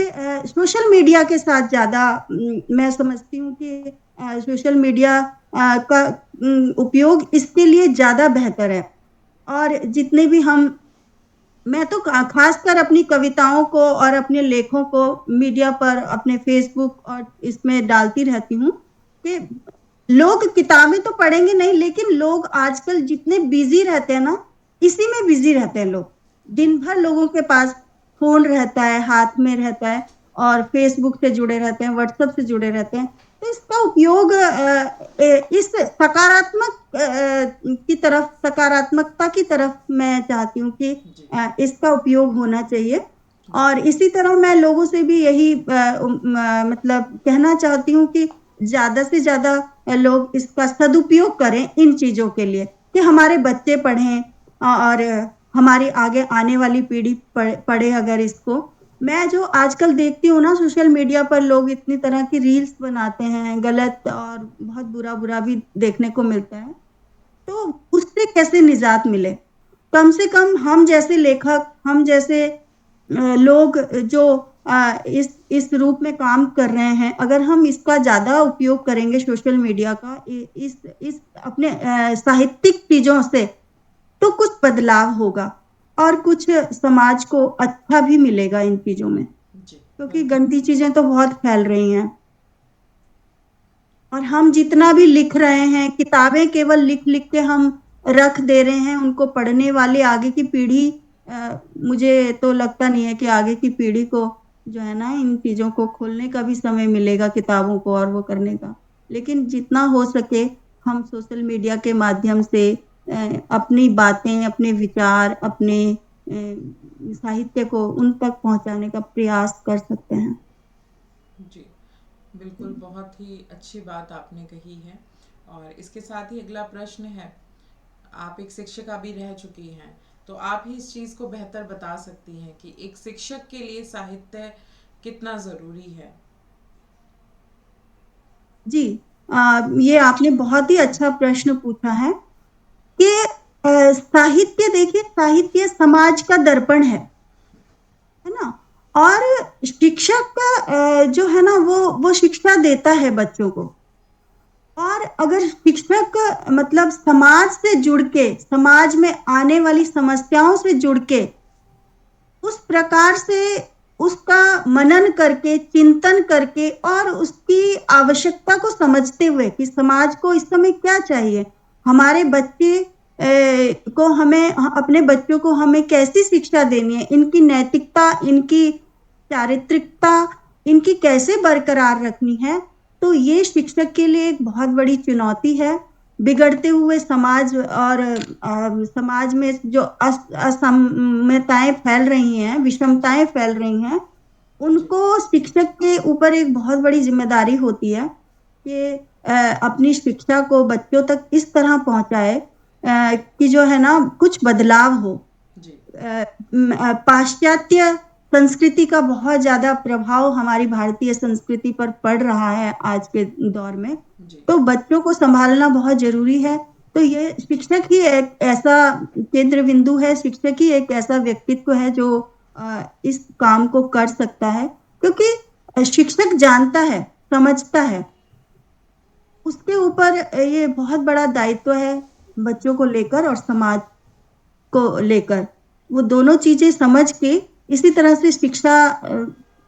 सोशल मीडिया के साथ ज्यादा मैं समझती हूँ कि सोशल मीडिया का उपयोग इसके लिए ज्यादा बेहतर है। और जितने भी हम, मैं तो खासकर अपनी कविताओं को और अपने लेखों को मीडिया पर, अपने फेसबुक और इसमें डालती रहती हूँ कि लोग किताबें तो पढ़ेंगे नहीं, लेकिन लोग आजकल जितने बिजी रहते हैं ना, इसी में बिजी रहते हैं लोग। दिन भर लोगों के पास फोन रहता है, हाथ में रहता है, और फेसबुक से जुड़े रहते हैं, व्हाट्सएप से जुड़े रहते हैं। तो इसका उपयोग इस सकारात्मक की तरफ, सकारात्मकता की तरफ मैं चाहती हूँ कि
जी।
इसका उपयोग होना चाहिए।
जी।
और इसी तरह मैं लोगों से भी यही मतलब कहना चाहती हूँ कि ज्यादा से ज्यादा लोग इसका सदुपयोग करें इन चीजों के लिए, कि हमारे बच्चे पढ़ें, और हमारी आगे आने वाली पीढ़ी पढ़े अगर इसको। मैं जो आजकल देखती हूँ ना सोशल मीडिया पर, लोग इतनी तरह की रील्स बनाते हैं गलत, और बहुत बुरा बुरा भी देखने को मिलता है। तो उससे कैसे निजात मिले? कम से कम हम जैसे लेखक, हम जैसे लोग जो इस रूप में काम कर रहे हैं, अगर हम इसका ज्यादा उपयोग करेंगे सोशल मीडिया का, इस अपने साहित्यिक चीजों से, तो कुछ बदलाव होगा, और कुछ समाज को अच्छा भी मिलेगा इन चीजों में,
जी।
क्योंकि
बिल्कुल।
गंदी चीजें तो बहुत फैल रही हैं। और हम जितना भी लिख रहे हैं, किताबें केवल लिख लिख के हम रख दे रहे हैं, उनको पढ़ने वाले आगे की पीढ़ी मुझे तो लगता नहीं है कि आगे की पीढ़ी को जो है ना इन चीज़ों को खोलने का भी समय मिलेगा किताबों को और वो करने का। लेकिन जितना हो सके हम सोशल मीडिया के माध्यम से अपनी बातें, अपने विचार, अपने साहित्य को उन तक पहुँचाने का प्रयास कर सकते हैं।
जी, बिल्कुल, बहुत ही अच्छी बात आपने कही है। और इसके साथ ही अगला प्रश्न है, आप एक शिक्षिका भी रह चुकी हैं, तो आप ही इस चीज़ को बेहतर बता सकती हैं कि एक शिक्षक के लिए साहित्य कितना ज़रूरी है।
जी, ये आपने बहुत ही अच्छा प्रश्न पूछा है कि साहित्य देखिए साहित्य समाज का दर्पण है ना? और शिक्षक जो है ना वो शिक्षा देता है बच्चों को। और अगर शिक्षक मतलब समाज से जुड़ के, समाज में आने वाली समस्याओं से जुड़ के, उस प्रकार से उसका मनन करके, चिंतन करके और उसकी आवश्यकता को समझते हुए कि समाज को इस समय क्या चाहिए, हमारे बच्चे को हमें अपने बच्चों को हमें कैसी शिक्षा देनी है, इनकी नैतिकता, इनकी चारित्रिकता, इनकी कैसे बरकरार रखनी है, तो ये शिक्षक के लिए एक बहुत बड़ी चुनौती है। बिगड़ते हुए समाज और समाज में जो असमताएं फैल रही हैं, विषमताएं फैल रही हैं,
जी,
उनको शिक्षक के ऊपर एक बहुत बड़ी जिम्मेदारी होती है कि अपनी शिक्षा को बच्चों तक इस तरह पहुंचाए कि जो है ना कुछ बदलाव हो।
जी,
पाश्चात्य संस्कृति का बहुत ज़्यादा प्रभाव हमारी भारतीय संस्कृति पर पड़ रहा है आज के दौर में,
जी,
तो बच्चों को संभालना बहुत ज़रूरी है। तो ये शिक्षक ही एक ऐसा केंद्र बिंदु है, शिक्षक ही एक ऐसा व्यक्तित्व है जो इस काम को कर सकता है, क्योंकि शिक्षक जानता है, समझता है, उसके ऊपर ये बहुत बड़ा दायित्व है बच्चों को लेकर और समाज को लेकर। वो दोनों चीज़ें समझ के इसी तरह से शिक्षा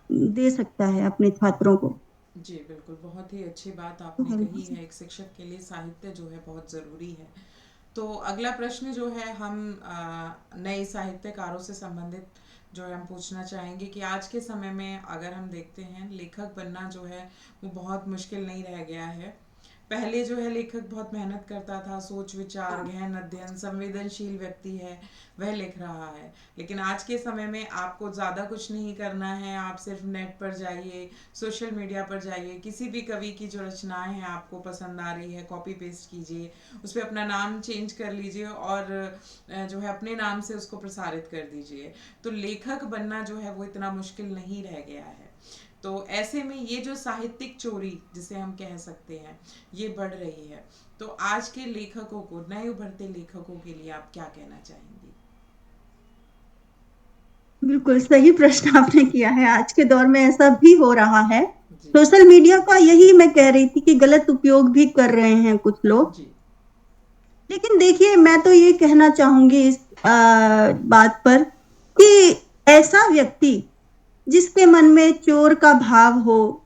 दे सकता है अपने छात्रों को।
जी, बिल्कुल, बहुत ही अच्छी बात
तो
आपने
है
कही है, एक शिक्षक के लिए साहित्य जो है बहुत ज़रूरी है। तो अगला प्रश्न जो है हम नए साहित्यकारों से संबंधित जो है हम पूछना चाहेंगे कि आज के समय में अगर हम देखते हैं, लेखक बनना जो है वो बहुत मुश्किल नहीं रह गया है। पहले जो है लेखक बहुत मेहनत करता था, सोच विचार, गहन अध्ययन, संवेदनशील व्यक्ति है, वह लिख रहा है। लेकिन आज के समय में आपको ज़्यादा कुछ नहीं करना है, आप सिर्फ नेट पर जाइए, सोशल मीडिया पर जाइए, किसी भी कवि की जो रचनाएं हैं आपको पसंद आ रही है, कॉपी पेस्ट कीजिए, उस पर अपना नाम चेंज कर लीजिए और जो है अपने नाम से उसको प्रसारित कर दीजिए। तो लेखक बनना जो है वो इतना मुश्किल नहीं रह गया है। तो ऐसे में ये जो साहित्यिक चोरी जिसे हम कह सकते हैं, ये बढ़ रही है। तो आज के लेखकों को, नए उभरते लेखकों के लिए आप क्या कहना चाहेंगी?
बिल्कुल सही प्रश्न आपने किया है। आज के दौर में ऐसा भी हो रहा है।
जी,
सोशल मीडिया का यही मैं कह रही थी कि गलत उपयोग भी कर रहे हैं कुछ लोग।
जी,
लेकिन देखिए मैं तो ये कहना चाहूंगी इस बात पर कि ऐसा व्यक्ति जिसके मन में चोर का भाव हो,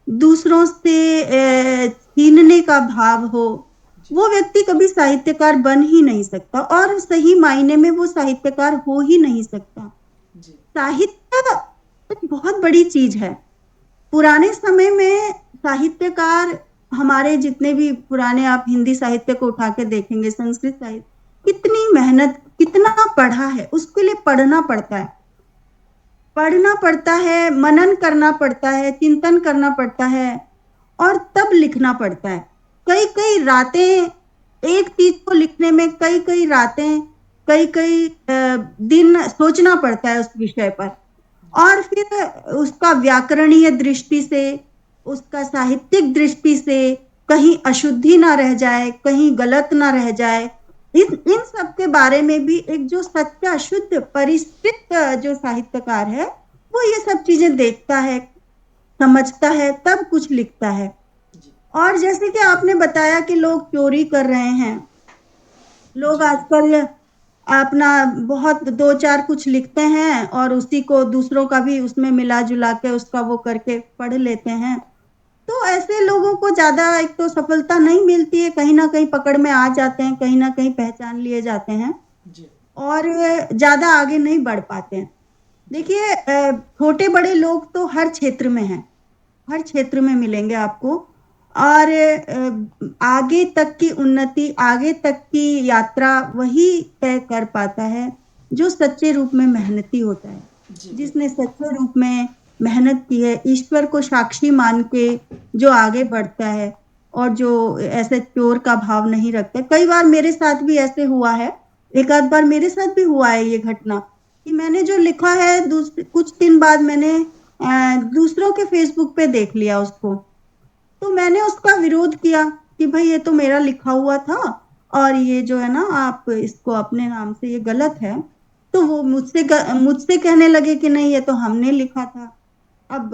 दूसरों से छीनने का भाव हो,
जी,
वो व्यक्ति कभी साहित्यकार बन ही नहीं सकता और सही मायने में वो साहित्यकार हो ही नहीं सकता।
जी,
साहित्य एक बहुत बड़ी चीज है। पुराने समय में साहित्यकार, हमारे जितने भी पुराने आप हिंदी साहित्य को उठा के देखेंगे, संस्कृत साहित्य, कितनी मेहनत, कितना पढ़ा है, उसके लिए पढ़ना पड़ता है, पढ़ना पड़ता है, मनन करना पड़ता है, चिंतन करना पड़ता है और तब लिखना पड़ता है। कई कई रातें, एक चीज को लिखने में कई कई रातें, कई कई दिन सोचना पड़ता है उस विषय पर।
जी,
और फिर उसका व्याकरणीय दृष्टि से, उसका साहित्यिक दृष्टि से कहीं अशुद्धि ना रह जाए, कहीं गलत ना रह जाए, इन इन सब के बारे में भी एक जो सच्चा शुद्ध परिष्कृत जो साहित्यकार है, वो ये सब चीजें देखता है, समझता है, तब कुछ लिखता है।
जी,
और जैसे कि आपने बताया कि लोग चोरी कर रहे हैं, लोग
जी, बिल्कुल,
आजकल अपना बहुत दो चार कुछ लिखते हैं और उसी को दूसरों का भी उसमें मिला जुला के उसका वो करके पढ़ लेते हैं। तो ऐसे लोगों को ज्यादा एक तो सफलता नहीं मिलती है, कहीं ना कहीं पकड़ में आ जाते हैं, कहीं ना कहीं पहचान लिए जाते हैं।
जी,
और ज्यादा आगे नहीं बढ़ पाते हैं। देखिए, छोटे बड़े लोग तो हर क्षेत्र में हैं, हर क्षेत्र में मिलेंगे आपको। और आगे तक की उन्नति, आगे तक की यात्रा वही तय कर पाता है जो सच्चे रूप में मेहनती होता है,
जी
जिसने
बिल्कुल।
सच्चे रूप में मेहनत की है, ईश्वर को साक्षी मान के जो आगे बढ़ता है और जो ऐसे चोर का भाव नहीं रखता। कई बार मेरे साथ भी ऐसे हुआ है, एक आध बार मेरे साथ भी हुआ है ये घटना, कि मैंने जो लिखा है कुछ दिन बाद मैंने दूसरों के फेसबुक पे देख लिया उसको, तो मैंने उसका विरोध किया कि भाई ये तो मेरा लिखा हुआ था और ये जो है ना आप इसको अपने नाम से, ये गलत है। तो वो मुझसे कहने लगे कि नहीं ये तो हमने लिखा था। अब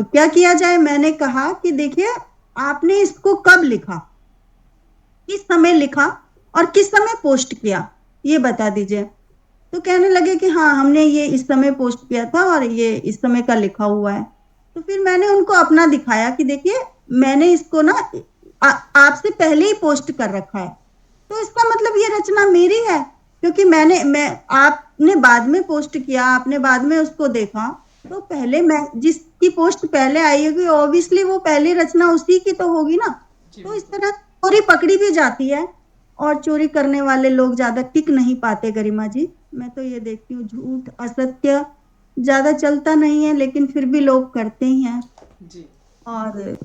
क्या किया जाए? मैंने कहा कि देखिए, आपने इसको कब लिखा, किस समय लिखा और किस समय पोस्ट किया, ये बता दीजिए। तो कहने लगे कि हाँ हमने ये इस समय पोस्ट किया था और ये इस समय का लिखा हुआ है। तो फिर मैंने उनको अपना दिखाया कि देखिए, मैंने इसको ना आपसे पहले ही पोस्ट कर रखा है, तो इसका मतलब ये रचना मेरी है, क्योंकि मैं आपने बाद में पोस्ट किया, आपने बाद में उसको देखा, तो पहले मैं जिसकी पोस्ट पहले आई होगी ऑब्वियसली वो पहली रचना उसी की तो होगी ना।
जी
तो इस
बिल्कुल।
तरह चोरी पकड़ी भी जाती है और चोरी करने वाले लोग ज्यादा टिक नहीं पाते गरिमा जी। मैं तो ये देखती हूँ झूठ असत्य ज्यादा चलता नहीं है, लेकिन फिर भी लोग करते ही हैं।
जी
और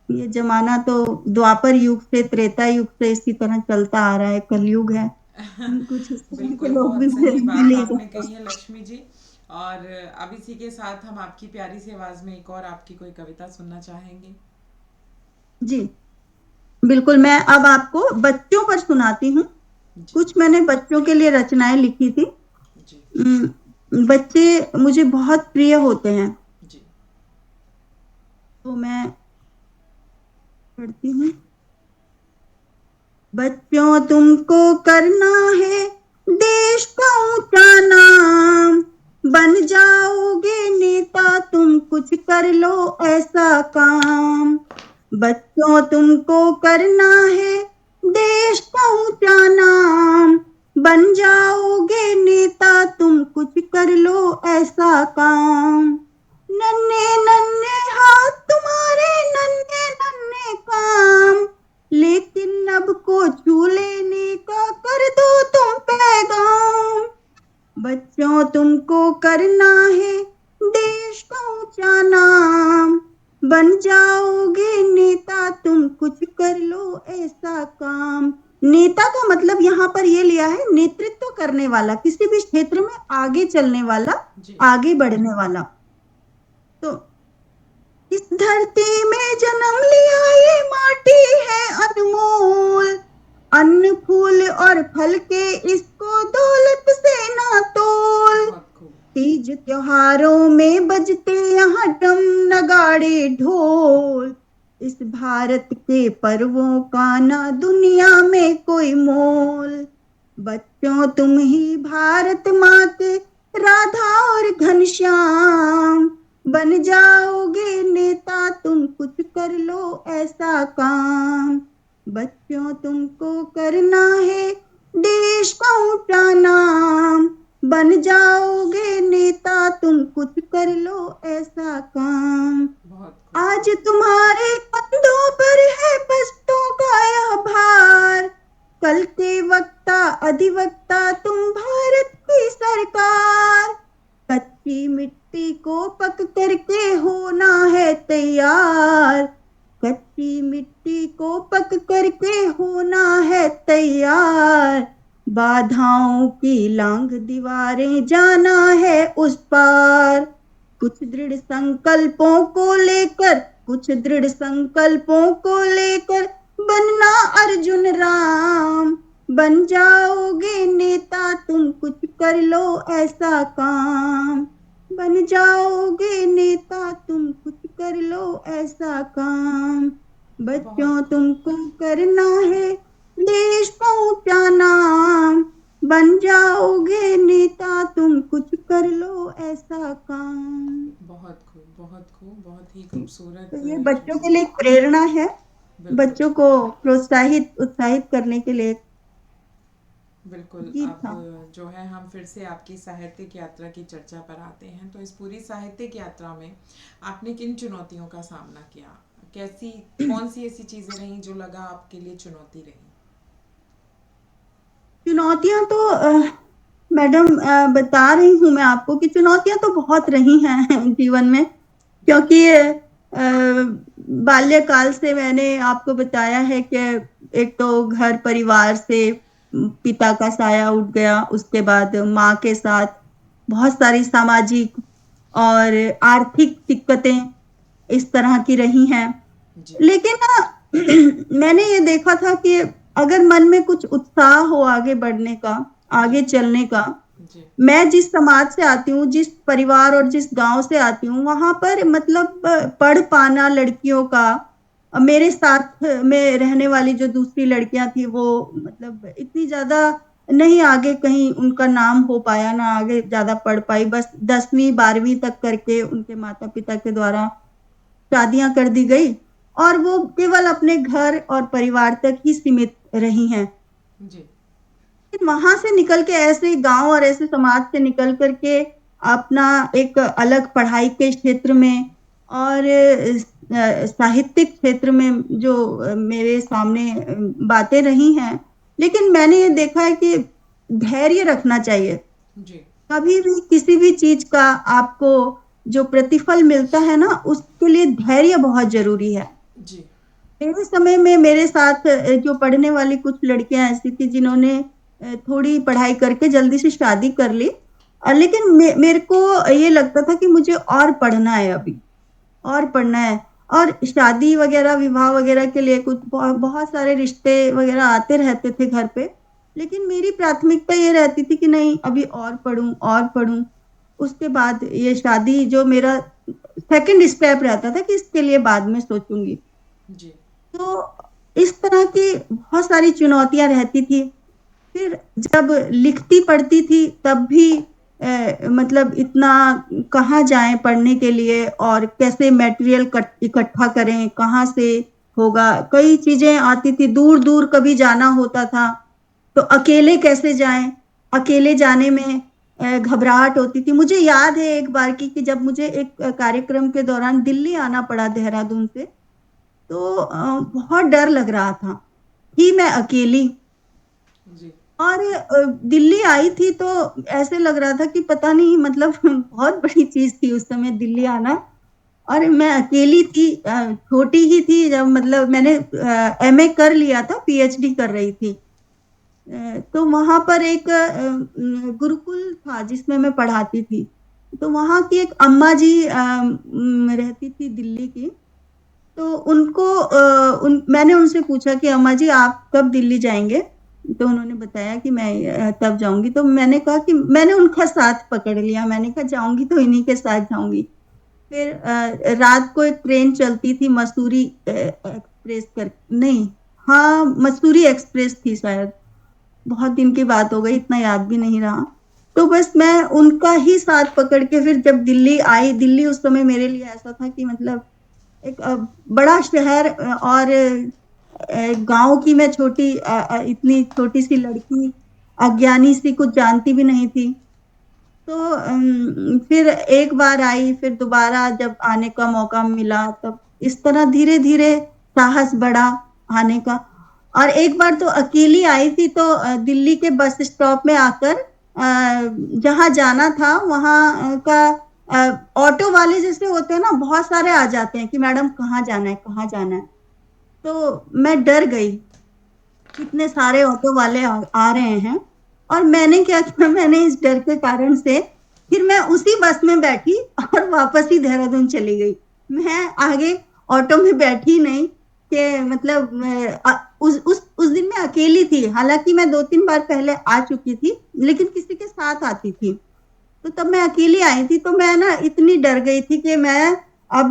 ये जमाना तो द्वापर युग से त्रेता युग से इसी तरह चलता आ रहा है, कलयुग है। कुछ इस तरह के
बिल्कुल,
लोग भी
बहुत सही
मिल
बात
ही
आपने
जाते
कही
हैं।
है लक्ष्मी जी। और अब इसी के साथ हम आपकी प्यारी सी आवाज में एक और आपकी कोई कविता सुनना चाहेंगे।
जी बिल्कुल, मैं अब आपको बच्चों पर सुनाती हूँ।
जी
कुछ मैंने बच्चों के लिए रचनाएं लिखी थी।
जी
बच्चे मुझे बहुत प्रिय होते हैं,
जी
तो मैं पढ़ती हूँ। बच्चों तुमको करना है देश का ऊंचा नाम, बन जाओगे नेता तुम, कुछ कर लो ऐसा काम। बच्चों तुमको करना है देश का ऊंचा नाम, बन जाओगे नेता तुम, कुछ कर लो ऐसा काम। नन्हे नन्हे हाथ तुम्हारे, नन्हे नन्हे काम, लेकिन अब को छू लेने का कर दो तुम पैगाम। बच्चों तुमको करना है देश का ऊंचा नाम, बन जाओगे नेता तुम, कुछ कर लो ऐसा काम। नेता का मतलब यहाँ पर ये लिया है नेतृत्व करने वाला, किसी भी क्षेत्र में आगे चलने वाला,
जी
आगे बढ़ने वाला। तो इस धरती में जन्म लिया ये माटी है अनमोल, अन्न फूल और फल के इसको दौलत से ना तोल।
बहुत खूब।
तीज त्योहारों में बजते यहाँ डम नगाड़े ढोल, इस भारत के पर्वों का ना दुनिया में कोई मोल। बच्चों तुम ही भारत माँ के राधा और घनश्याम, बन जाओगे नेता तुम, कुछ कर लो ऐसा काम। बच्चों तुमको करना है देश का ऊंचा नाम, बन जाओगे नेता तुम, कुछ कर लो ऐसा काम।
बहुत खूब।
आज तुम्हारे कंधों पर है कष्टों का यह भार, कल के वक्ता अधिवक्ता तुम भारत की सरकार। कच्ची मिट्टी को पक करके होना है तैयार, कच्ची मिट्टी को पक करके होना है तैयार। बाधाओं की लांग दीवारें जाना है उस पार। कुछ दृढ़ संकल्पों को लेकर, कुछ दृढ़ संकल्पों को लेकर बनना अर्जुन राम, बन जाओगे नेता तुम, कुछ कर लो ऐसा काम। बन जाओगे नेता तुम, कुछ कर लो ऐसा काम।
बहुत
बच्चों
खूब।
तुमको करना है देश का ऊंचा नाम, बन जाओगे नेता तुम, कुछ कर लो ऐसा काम।
बहुत खूब। बहुत खूब। बहुत ही
तो
खूबसूरत
ये
लक्ष्मी
बच्चों के
जी।
लिए एक प्रेरणा है,
बिल्कुल।
बच्चों को प्रोत्साहित उत्साहित करने के लिए।
बिल्कुल।
ये
अब
था।
जो है हम फिर से आपकी साहित्यिक यात्रा की चर्चा पर आते हैं। तो इस पूरी साहित्यिक यात्रा में आपने किन चुनौतियों का सामना किया? कैसी, कौन सी ऐसी चीजें रहीं जो लगा आपके लिए चुनौती रही?
चुनौतियां तो मैडम बता रही हूँ मैं आपको कि चुनौतियां तो बहुत रही हैं जीवन में, क्योंकि बाल्यकाल से मैंने आपको बताया है कि एक तो घर परिवार से पिता का साया उठ गया, उसके बाद माँ के साथ बहुत सारी सामाजिक और आर्थिक दिक्कतें इस तरह की रही हैं।
जी।
लेकिन मैंने ये देखा था कि अगर मन में कुछ उत्साह हो आगे बढ़ने का,
जी।
आगे चलने का,
जी।
मैं जिस समाज से आती हूँ, जिस परिवार और जिस गांव से आती हूँ, वहां पर मतलब पढ़ पाना लड़कियों का, मेरे साथ में रहने वाली जो दूसरी लड़कियां थी वो मतलब इतनी ज्यादा नहीं आगे कहीं उनका नाम हो पाया, ना आगे ज्यादा पढ़ पाई, बस 10वीं 12वीं तक करके उनके माता पिता के द्वारा शादियां कर दी गई और वो केवल अपने घर और परिवार तक ही सीमित रही हैं।
जी।
वहां से निकल के ऐसे गांव और ऐसे समाज से निकल करके अपना एक अलग पढ़ाई के क्षेत्र में और साहित्यिक क्षेत्र में जो मेरे सामने बातें रही हैं, लेकिन मैंने ये देखा है कि धैर्य रखना चाहिए।
जी।
कभी भी किसी भी चीज का आपको जो प्रतिफल मिलता है ना, उसके लिए धैर्य बहुत जरूरी है।
जी।
मेरे समय में मेरे साथ जो पढ़ने वाली कुछ लड़कियां ऐसी थी जिन्होंने थोड़ी पढ़ाई करके जल्दी से शादी कर ली, लेकिन मेरे को ये लगता था कि मुझे और पढ़ना है अभी, और पढ़ना है। और शादी वगैरह विवाह वगैरह के लिए कुछ बहुत सारे रिश्ते वगैरह आते रहते थे घर पे, लेकिन मेरी प्राथमिकता ये रहती थी कि नहीं, अभी और पढूं और पढूं। उसके बाद ये शादी जो मेरा सेकंड स्टेप रहता था कि इसके लिए बाद में सोचूंगी।
जी।
तो इस तरह की बहुत सारी चुनौतियां रहती थी। फिर जब लिखती पढ़ती थी तब भी मतलब इतना कहाँ जाएं पढ़ने के लिए और कैसे मटेरियल इकट्ठा करें, कहाँ से होगा, कई चीजें आती थी, दूर दूर कभी जाना होता था तो अकेले कैसे जाएं, अकेले जाने में घबराहट होती थी। मुझे याद है एक बार की कि जब मुझे एक कार्यक्रम के दौरान दिल्ली आना पड़ा देहरादून से, तो बहुत डर लग रहा था कि मैं अकेली,
जी।
और दिल्ली आई थी तो ऐसे लग रहा था कि पता नहीं मतलब बहुत बड़ी चीज थी उस समय दिल्ली आना। और मैं अकेली थी, छोटी ही थी जब मतलब मैंने एमए कर लिया था, पीएचडी कर रही थी। तो वहां पर एक गुरुकुल था जिसमें मैं पढ़ाती थी। तो वहां की एक अम्मा जी रहती थी दिल्ली की। तो उनको मैंने उनसे पूछा कि अम्मा जी आप कब दिल्ली जाएंगे? तो उन्होंने बताया कि मैं तब जाऊंगी। तो मैंने कहा कि मैंने उनका साथ पकड़ लिया, मैंने कहा जाऊंगी तो इन्हीं के साथ जाऊंगी। फिर रात को एक ट्रेन चलती थी मसूरी एक्सप्रेस कर, नहीं, हाँ मसूरी एक्सप्रेस थी शायद, बहुत दिन की बात हो गई, इतना याद भी नहीं रहा। तो बस मैं उनका ही साथ पकड़ के फिर जब दिल्ली आई, दिल्ली उस समय मेरे लिए ऐसा था कि मतलब एक बड़ा शहर, और गांव की मैं छोटी इतनी छोटी सी लड़की, अज्ञानी सी, कुछ जानती भी नहीं थी। तो फिर एक बार आई, फिर दोबारा जब आने का मौका मिला तब इस तरह धीरे धीरे साहस बढ़ा आने का। और एक बार तो अकेली आई थी तो दिल्ली के बस स्टॉप में आकर जहाँ जाना था वहाँ का ऑटो वाले जैसे होते हैं ना, बहुत सारे आ जाते हैं कि मैडम कहाँ जाना है, कहाँ जाना है। तो मैं डर गई, कितने सारे ऑटो वाले आ रहे हैं। और मैंने क्या किया, मैंने इस डर के कारण से फिर मैं उसी बस में बैठी और वापस ही देहरादून चली गई। मैं आगे ऑटो में बैठी नहीं कि मतलब उस दिन मैं अकेली थी, हालांकि मैं 2 3 बार पहले आ चुकी थी, लेकिन किसी के साथ आती थी। तो तब मैं अकेली आई थी तो मैं ना इतनी डर गई थी कि मैं अब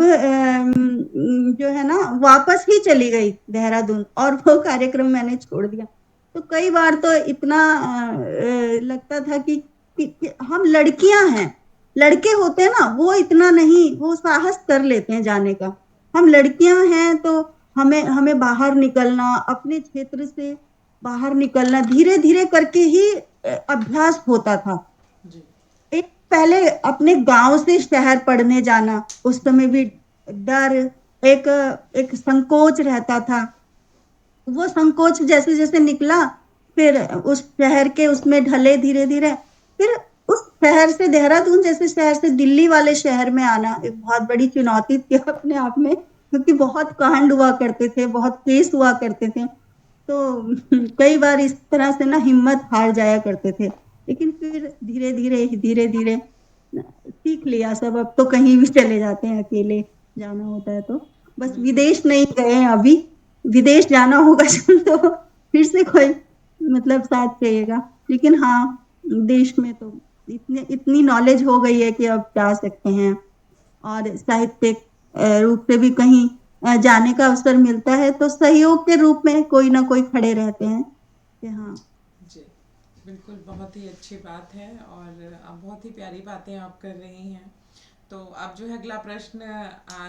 जो है ना वापस ही चली गई देहरादून और वो कार्यक्रम मैंने छोड़ दिया। तो कई बार तो इतना लगता था कि हम लड़कियां हैं, लड़के होते हैं ना वो इतना नहीं, वो साहस कर लेते हैं जाने का। हम लड़कियां हैं तो हमें हमें बाहर निकलना अपने क्षेत्र से बाहर निकलना धीरे धीरे करके ही अभ्यास होता था।
जी।
एक पहले अपने गांव से शहर पढ़ने जाना, उस समय भी डर, एक एक संकोच रहता था। वो संकोच जैसे जैसे निकला, फिर उस शहर के उसमें ढले धीरे धीरे, फिर उस शहर से देहरादून जैसे शहर से दिल्ली वाले शहर में आना एक बहुत बड़ी चुनौती थी अपने आप में, क्योंकि बहुत कांड हुआ करते थे, बहुत केस हुआ करते थे। तो कई बार इस तरह से ना हिम्मत हार जाया करते थे, लेकिन फिर धीरे धीरे सीख लिया सब। अब तो कहीं भी चले जाते हैं, अकेले जाना होता है तो। बस
बिल्कुल।
विदेश नहीं गए हैं अभी, विदेश जाना होगा तो फिर से कोई मतलब साथ चाहिएगा। लेकिन हाँ, देश में तो इतने इतनी नॉलेज हो गई है कि अब जा सकते हैं। और साहित्यिक रूप से भी कहीं जाने का अवसर मिलता है तो सहयोग के रूप में कोई ना कोई खड़े रहते हैं कि हाँ।
जी, बिल्कुल, बहुत ही अच्छी बात है और आप बहुत ही प्यारी बातें आप कर रही हैं। तो अब जो है अगला प्रश्न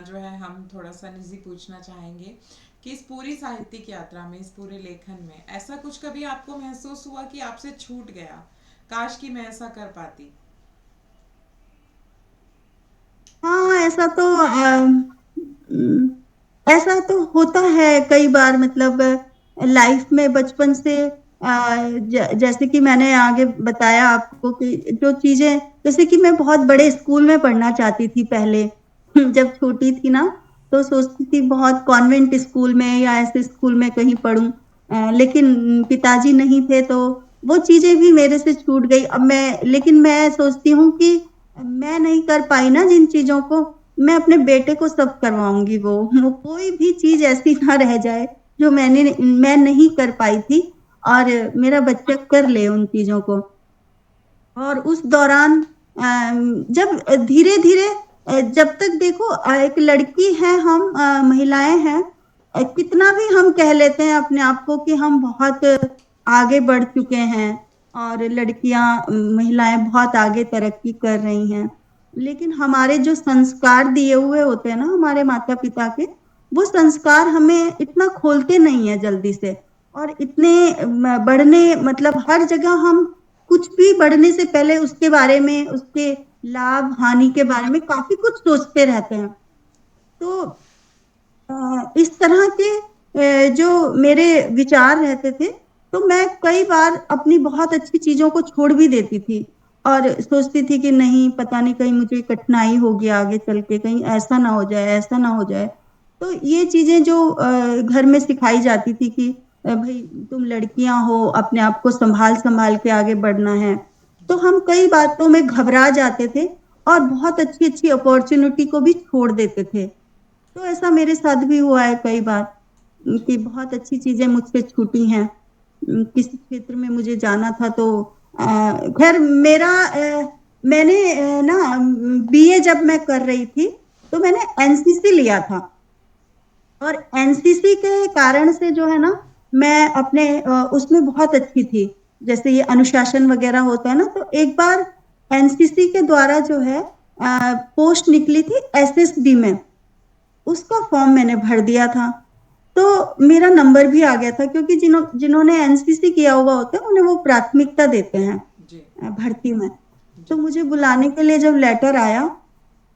जो है हम थोड़ा सा निजी पूछना चाहेंगे कि इस पूरी साहित्यिक यात्रा में, इस पूरे लेखन में ऐसा कुछ कभी आपको महसूस हुआ कि आपसे छूट गया, काश कि मैं ऐसा कर पाती?
हाँ, ऐसा तो होता है कई बार, मतलब लाइफ में बचपन से जैसे कि मैंने आगे बताया आपको कि जो चीजें, जैसे कि मैं बहुत बड़े स्कूल में पढ़ना चाहती थी पहले। जब छोटी थी ना, तो सोचती थी बहुत कॉन्वेंट स्कूल में या ऐसे स्कूल में कहीं पढूं। लेकिन पिताजी नहीं थे तो वो चीजें भी मेरे से छूट गई। अब मैं, लेकिन मैं सोचती हूँ कि मैं नहीं कर पाई ना जिन चीजों को, मैं अपने बेटे को सब करवाऊंगी। वो कोई भी चीज ऐसी ना रह जाए जो मैं नहीं कर पाई थी, और मेरा बच्चा कर ले उन चीजों को। और उस दौरान जब धीरे धीरे, जब तक देखो एक लड़की है, हम महिलाएं हैं, कितना भी हम कह लेते हैं अपने आप को कि हम बहुत आगे बढ़ चुके हैं और लड़कियां, महिलाएं बहुत आगे तरक्की कर रही हैं, लेकिन हमारे जो संस्कार दिए हुए होते हैं ना हमारे माता पिता के, वो संस्कार हमें इतना खोलते नहीं है जल्दी से। और इतने बढ़ने, मतलब हर जगह हम कुछ भी बढ़ने से पहले उसके बारे में, उसके लाभ हानि के बारे में काफी कुछ सोचते रहते हैं। तो इस तरह के जो मेरे विचार रहते थे, तो मैं कई बार अपनी बहुत अच्छी चीजों को छोड़ भी देती थी और सोचती थी कि नहीं, पता नहीं कहीं मुझे कठिनाई होगी आगे चल के, कहीं ऐसा ना हो जाए, ऐसा ना हो जाए। तो ये चीजें जो घर में सिखाई जाती थी कि भाई तुम लड़कियां हो, अपने आप को संभाल संभाल के आगे बढ़ना है, तो
जी।
हम कई बातों में घबरा जाते थे और बहुत अच्छी अच्छी अपॉर्चुनिटी को भी छोड़ देते थे। तो ऐसा मेरे साथ भी हुआ है कई बार,
जी।
कि बहुत अच्छी चीजें मुझसे छूटी हैं। किसी क्षेत्र में मुझे जाना था तो खैर मेरा मैंने ना बीए जब मैं कर रही थी तो मैंने एनसीसी लिया था, और एनसीसी के कारण से जो है ना, मैं अपने उसमें बहुत अच्छी थी। जैसे ये अनुशासन वगैरह होता है ना, तो एक बार एनसीसी के द्वारा जो है पोस्ट निकली थी एसएसबी में, उसका फॉर्म मैंने भर दिया था। तो मेरा नंबर भी आ गया था, क्योंकि जिन्होंने एनसीसी किया हुआ होता है उन्हें वो प्राथमिकता देते हैं
जी।
भर्ती में। तो
जी।
मुझे बुलाने के लिए जब लेटर आया,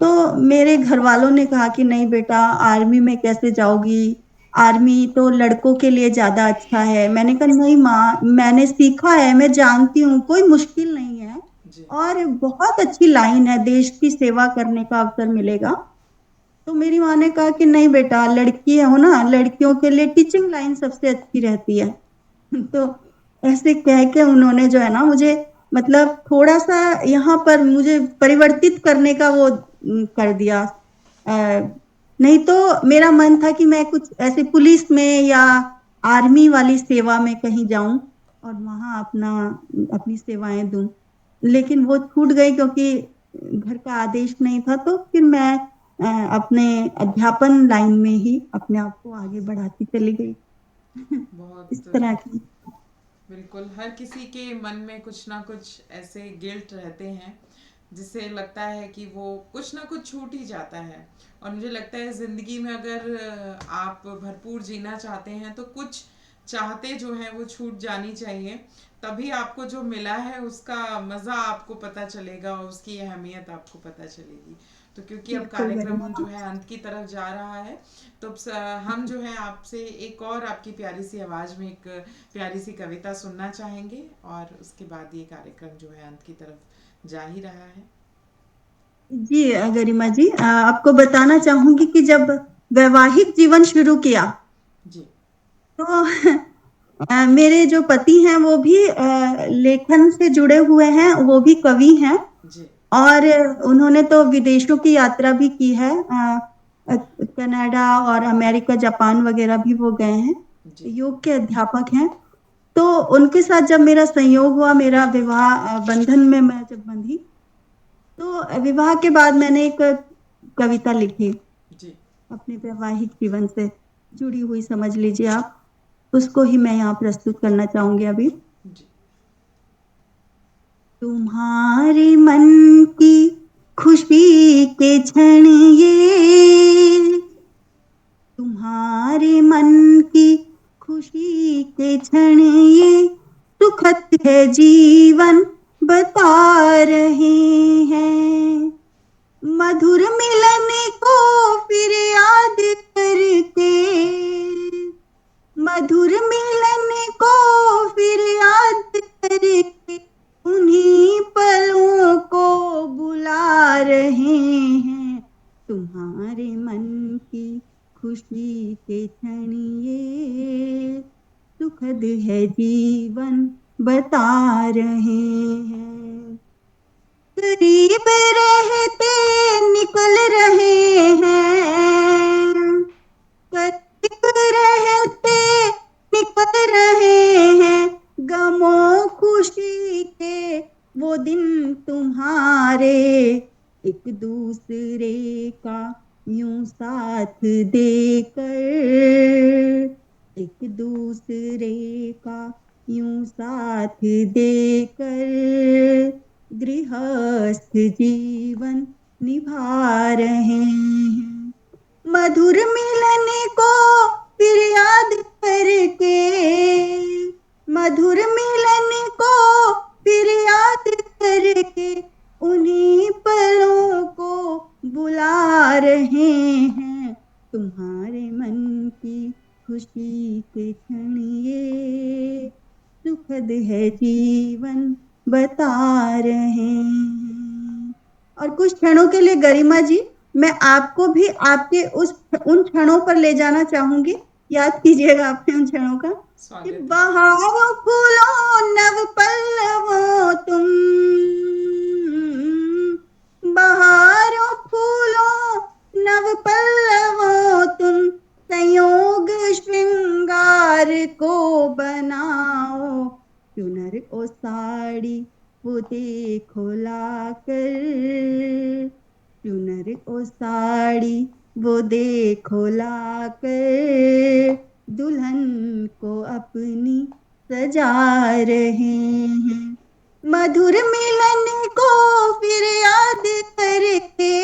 तो मेरे घर वालों ने कहा कि नहीं बेटा, आर्मी में कैसे जाओगी, आर्मी तो लड़कों के लिए ज्यादा अच्छा है। मैंने कहा नहीं माँ, मैंने सीखा है, मैं जानती हूँ कोई मुश्किल नहीं है,
जी।
और बहुत अच्छी लाइन है, देश की सेवा करने का अवसर मिलेगा। तो मेरी माँ ने कहा कि नहीं बेटा, लड़की हो ना, लड़कियों के लिए टीचिंग लाइन सबसे अच्छी रहती है। तो ऐसे कह के उन्होंने जो है ना मुझे, मतलब थोड़ा सा यहाँ पर मुझे परिवर्तित करने का वो कर दिया। नहीं तो मेरा मन था कि मैं कुछ ऐसे पुलिस में या आर्मी वाली सेवा में कहीं जाऊं और वहां अपनी सेवाएं दूं, लेकिन वो छूट गई क्योंकि घर का आदेश नहीं था। तो फिर मैं अपने अध्यापन लाइन में ही अपने आप को आगे बढ़ाती चली गई। इस
बहुत
तरह की।
बिल्कुल, हर किसी के मन में कुछ ना कुछ ऐसे गिल्ट रहते हैं जिससे लगता है कि वो कुछ ना कुछ छूट ही जाता है। और मुझे लगता है ज़िंदगी में अगर आप भरपूर जीना चाहते हैं तो कुछ चाहते जो है वो छूट जानी चाहिए, तभी आपको जो मिला है उसका मज़ा आपको पता चलेगा और उसकी अहमियत आपको पता चलेगी। तो क्योंकि अब
बिल्कुल
कार्यक्रम जो
गरिमा।
है अंत की तरफ जा रहा है, तो हम जो है आपसे एक और आपकी प्यारी सी आवाज़ में एक प्यारी सी कविता सुनना चाहेंगे, और उसके बाद ये कार्यक्रम जो है अंत की तरफ जा ही रहा है।
जी गरिमा जी, आपको बताना चाहूंगी कि जब वैवाहिक जीवन शुरू किया
जी।
तो मेरे जो पति हैं वो भी लेखन से जुड़े हुए हैं, वो भी कवि हैं।
जी।
और उन्होंने तो विदेशों की यात्रा भी की है, कनाडा और अमेरिका, जापान वगैरह भी वो गए हैं।
जी।
योग के अध्यापक हैं। तो उनके साथ जब मेरा संयोग हुआ, मेरा विवाह बंधन में मैं जब बंधी, तो विवाह के बाद मैंने एक कविता लिखी
जी।
अपने वैवाहिक जीवन से जुड़ी हुई, समझ लीजिए आप। उसको ही मैं यहाँ प्रस्तुत करना चाहूंगी अभी।
जी।
तुम्हारे मन की खुशी के क्षण ये, तुम्हारे मन की खुशी के क्षण ये, सुखद है जीवन बता रहे हैं। मधुर मिलन को फिर याद करके, मधुर मिलन को फिर याद करके, उन्हीं पलों को बुला रहे हैं। तुम्हारे मन की खुशी के क्षण ये, सुखद है जीवन बता रहे हैं। करीब रहते निकल रहे हैं, करीब रहते निकल रहे हैं, गमों खुशी के वो दिन तुम्हारे, एक दूसरे का यूं साथ देकर, एक दूसरे का यूं साथ देकर, गृहस्थ जीवन निभा रहे हैं। मधुर मिलन को फिर याद करके, मधुर मिलन को फिर याद करके, उन्हीं पलों को बुला रहे हैं। तुम्हारे मन की खुशी के क्षण ये, सुखद है जीवन बता रहे हैं। और कुछ क्षणों के लिए गरिमा जी, मैं आपको भी आपके उस उन क्षणों पर ले जाना चाहूंगी। याद कीजिएगा अपने उन क्षणों का, कि
स्वागत है।
बहारों फूलों नव पल्लवों तुम, बहारों फूलों नव पल्लवों तुम, संयोग श्रृंगार को बनाओ। चुनर ओ साड़ी वो देखो लाकर, चुनर ओ साड़ी वो देखो लाकर, दुल्हन को अपनी सजा रहे हैं। मधुर मिलन को फिर याद करके,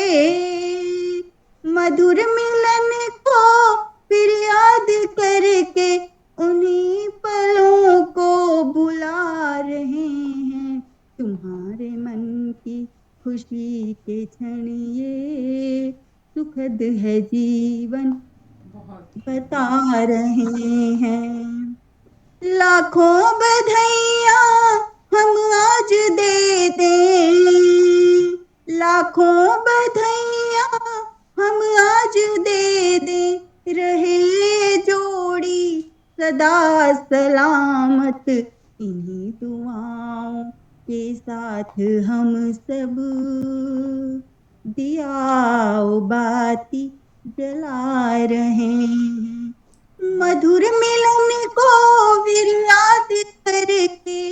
मधुर मिलन को फिर याद करके, उन्हीं पलों को बुला रहे हैं। तुम्हारे मन की खुशी के क्षण ये, सुखद है जीवन
बहुत।
बता रहे हैं। लाखों बधाइयाँ हम आज दे दें, लाखों बधाइयाँ हम आज दे दें, रहे जोड़ी सदा सलामत, इन्हीं दुआओं के साथ हम सब दिया बाती जला रहे हैं।
बहुत।
मधुर मिलन को फिर याद करके,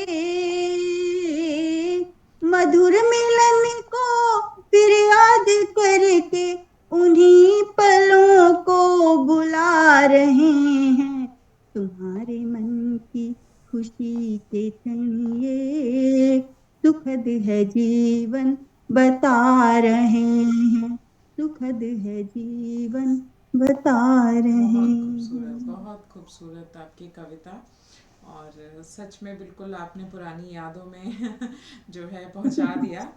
मधुर मिलन को फिर याद करके, उन्हीं पलों को बुला रहे हैं। तुम्हारे मन की खुशी के क्षण ये, सुखद है जीवन बता रहे हैं, सुखद है जीवन बता रहे हैं।
बहुत खूबसूरत आपकी कविता। और सच में बिल्कुल आपने पुरानी यादों में जो है पहुंचा दिया।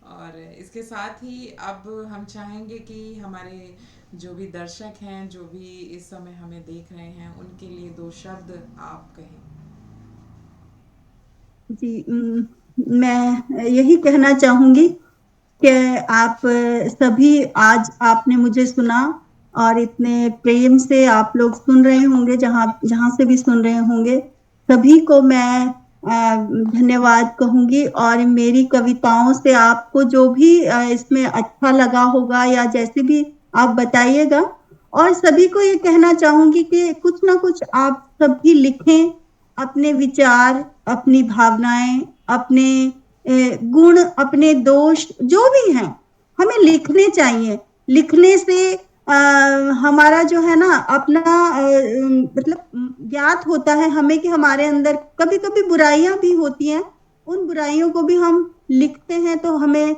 और इसके साथ ही अब हम चाहेंगे कि हमारे जो भी दर्शक हैं, जो भी इस समय हमें देख रहे हैं, उनके लिए दो शब्द आप कहें।
जी, मैं यही कहना चाहूंगी कि आप सभी, आज आपने मुझे सुना और इतने प्रेम से आप लोग सुन रहे होंगे, जहाँ जहाँ से भी सुन रहे होंगे, सभी को मैं धन्यवाद कहूंगी। और मेरी कविताओं से आपको जो भी इसमें अच्छा लगा होगा या जैसे भी आप बताइएगा। और सभी को ये कहना चाहूंगी कि कुछ ना कुछ आप सभी लिखें, अपने विचार, अपनी भावनाएं, अपने गुण, अपने दोष जो भी हैं, हमें लिखने चाहिए। लिखने से हमारा जो है ना अपना मतलब ज्ञात होता है हमें कि हमारे अंदर कभी कभी बुराइयां भी होती हैं। उन बुराइयों को भी हम लिखते हैं तो हमें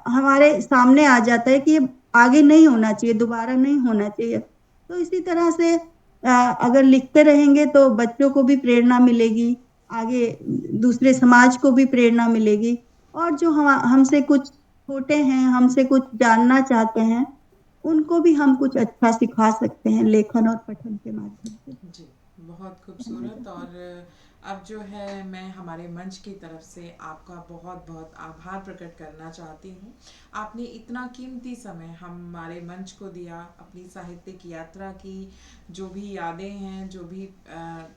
हमारे सामने आ जाता है कि ये आगे नहीं होना चाहिए, दोबारा नहीं होना चाहिए। तो इसी तरह से अगर लिखते रहेंगे तो बच्चों को भी प्रेरणा मिलेगी, आगे दूसरे समाज को भी प्रेरणा मिलेगी। और जो हम हमसे कुछ छोटे हैं, हमसे कुछ जानना चाहते हैं, उनको भी हम कुछ अच्छा सिखा सकते हैं लेखन और पठन के माध्यम से।
जी, बहुत खूबसूरत। और अब जो है मैं हमारे मंच की तरफ से आपका बहुत बहुत आभार प्रकट करना चाहती हूँ। आपने इतना कीमती समय हमारे मंच को दिया, अपनी साहित्यिक यात्रा की जो भी यादें हैं, जो भी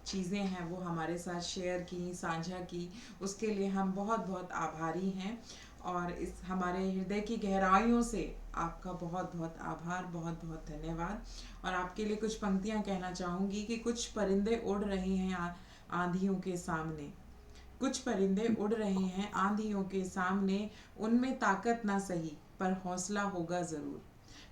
चीज़ें हैं, वो हमारे साथ शेयर की, साझा की। उसके लिए हम बहुत बहुत आभारी हैं। और इस हमारे हृदय की गहराइयों से आपका बहुत बहुत आभार, बहुत बहुत धन्यवाद। और आपके लिए कुछ पंक्तियां कहना चाहूंगी कि कुछ परिंदे उड़ रहे हैं आंधियों के सामने। कुछ परिंदे उड़ रहे हैं आंधियों के सामने, उनमें ताकत ना सही पर हौसला होगा ज़रूर।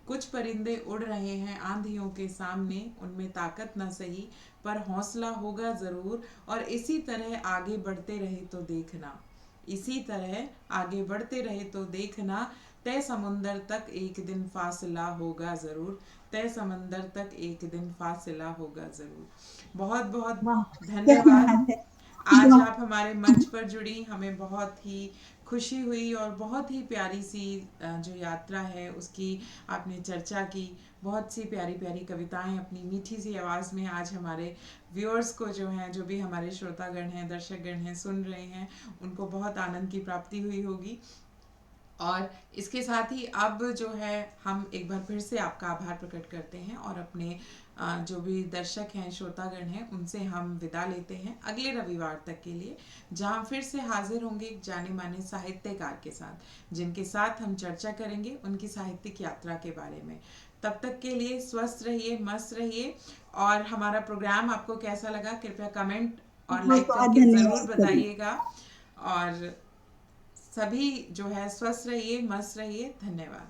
कुछ परिंदे उड़ रहे हैं आंधियों के सामने, उनमें ताकत ना सही पर हौसला होगा ज़रूर। और इसी तरह आगे बढ़ते रहे तो देखना, इसी तरह आगे बढ़ते रहे तो देखना, तय समुंदर तक एक दिन फासला होगा ज़रूर। तय समंदर तक एक दिन फासला होगा ज़रूर। बहुत बहुत
वाह, क्या
धन्यवाद।
बात है।
आज
वाह,
आप हमारे मंच पर जुड़ी, हमें बहुत ही खुशी हुई। और बहुत ही प्यारी सी जो यात्रा है उसकी आपने चर्चा की। बहुत सी प्यारी प्यारी कविताएं अपनी मीठी सी आवाज़ में आज हमारे व्यूअर्स को, जो हैं, जो भी हमारे श्रोतागण हैं, दर्शकगण हैं, सुन रहे हैं, उनको बहुत आनंद की प्राप्ति हुई होगी। और इसके साथ ही अब जो है हम एक बार फिर से आपका आभार प्रकट करते हैं और अपने जो भी दर्शक हैं, श्रोतागण हैं, उनसे हम विदा लेते हैं अगले रविवार तक के लिए, जहां फिर से हाजिर होंगे एक जाने माने साहित्यकार के साथ, जिनके साथ हम चर्चा करेंगे उनकी साहित्यिक यात्रा के बारे में। तब तक के लिए स्वस्थ रहिए, मस्त रहिए। और हमारा प्रोग्राम आपको कैसा लगा कृपया कमेंट और
बहुत
लाइक
बहुत
करके ज़रूर
धन्यवाद सभी।
बताइएगा। और सभी जो है स्वस्थ रहिए, मस्त रहिए। धन्यवाद।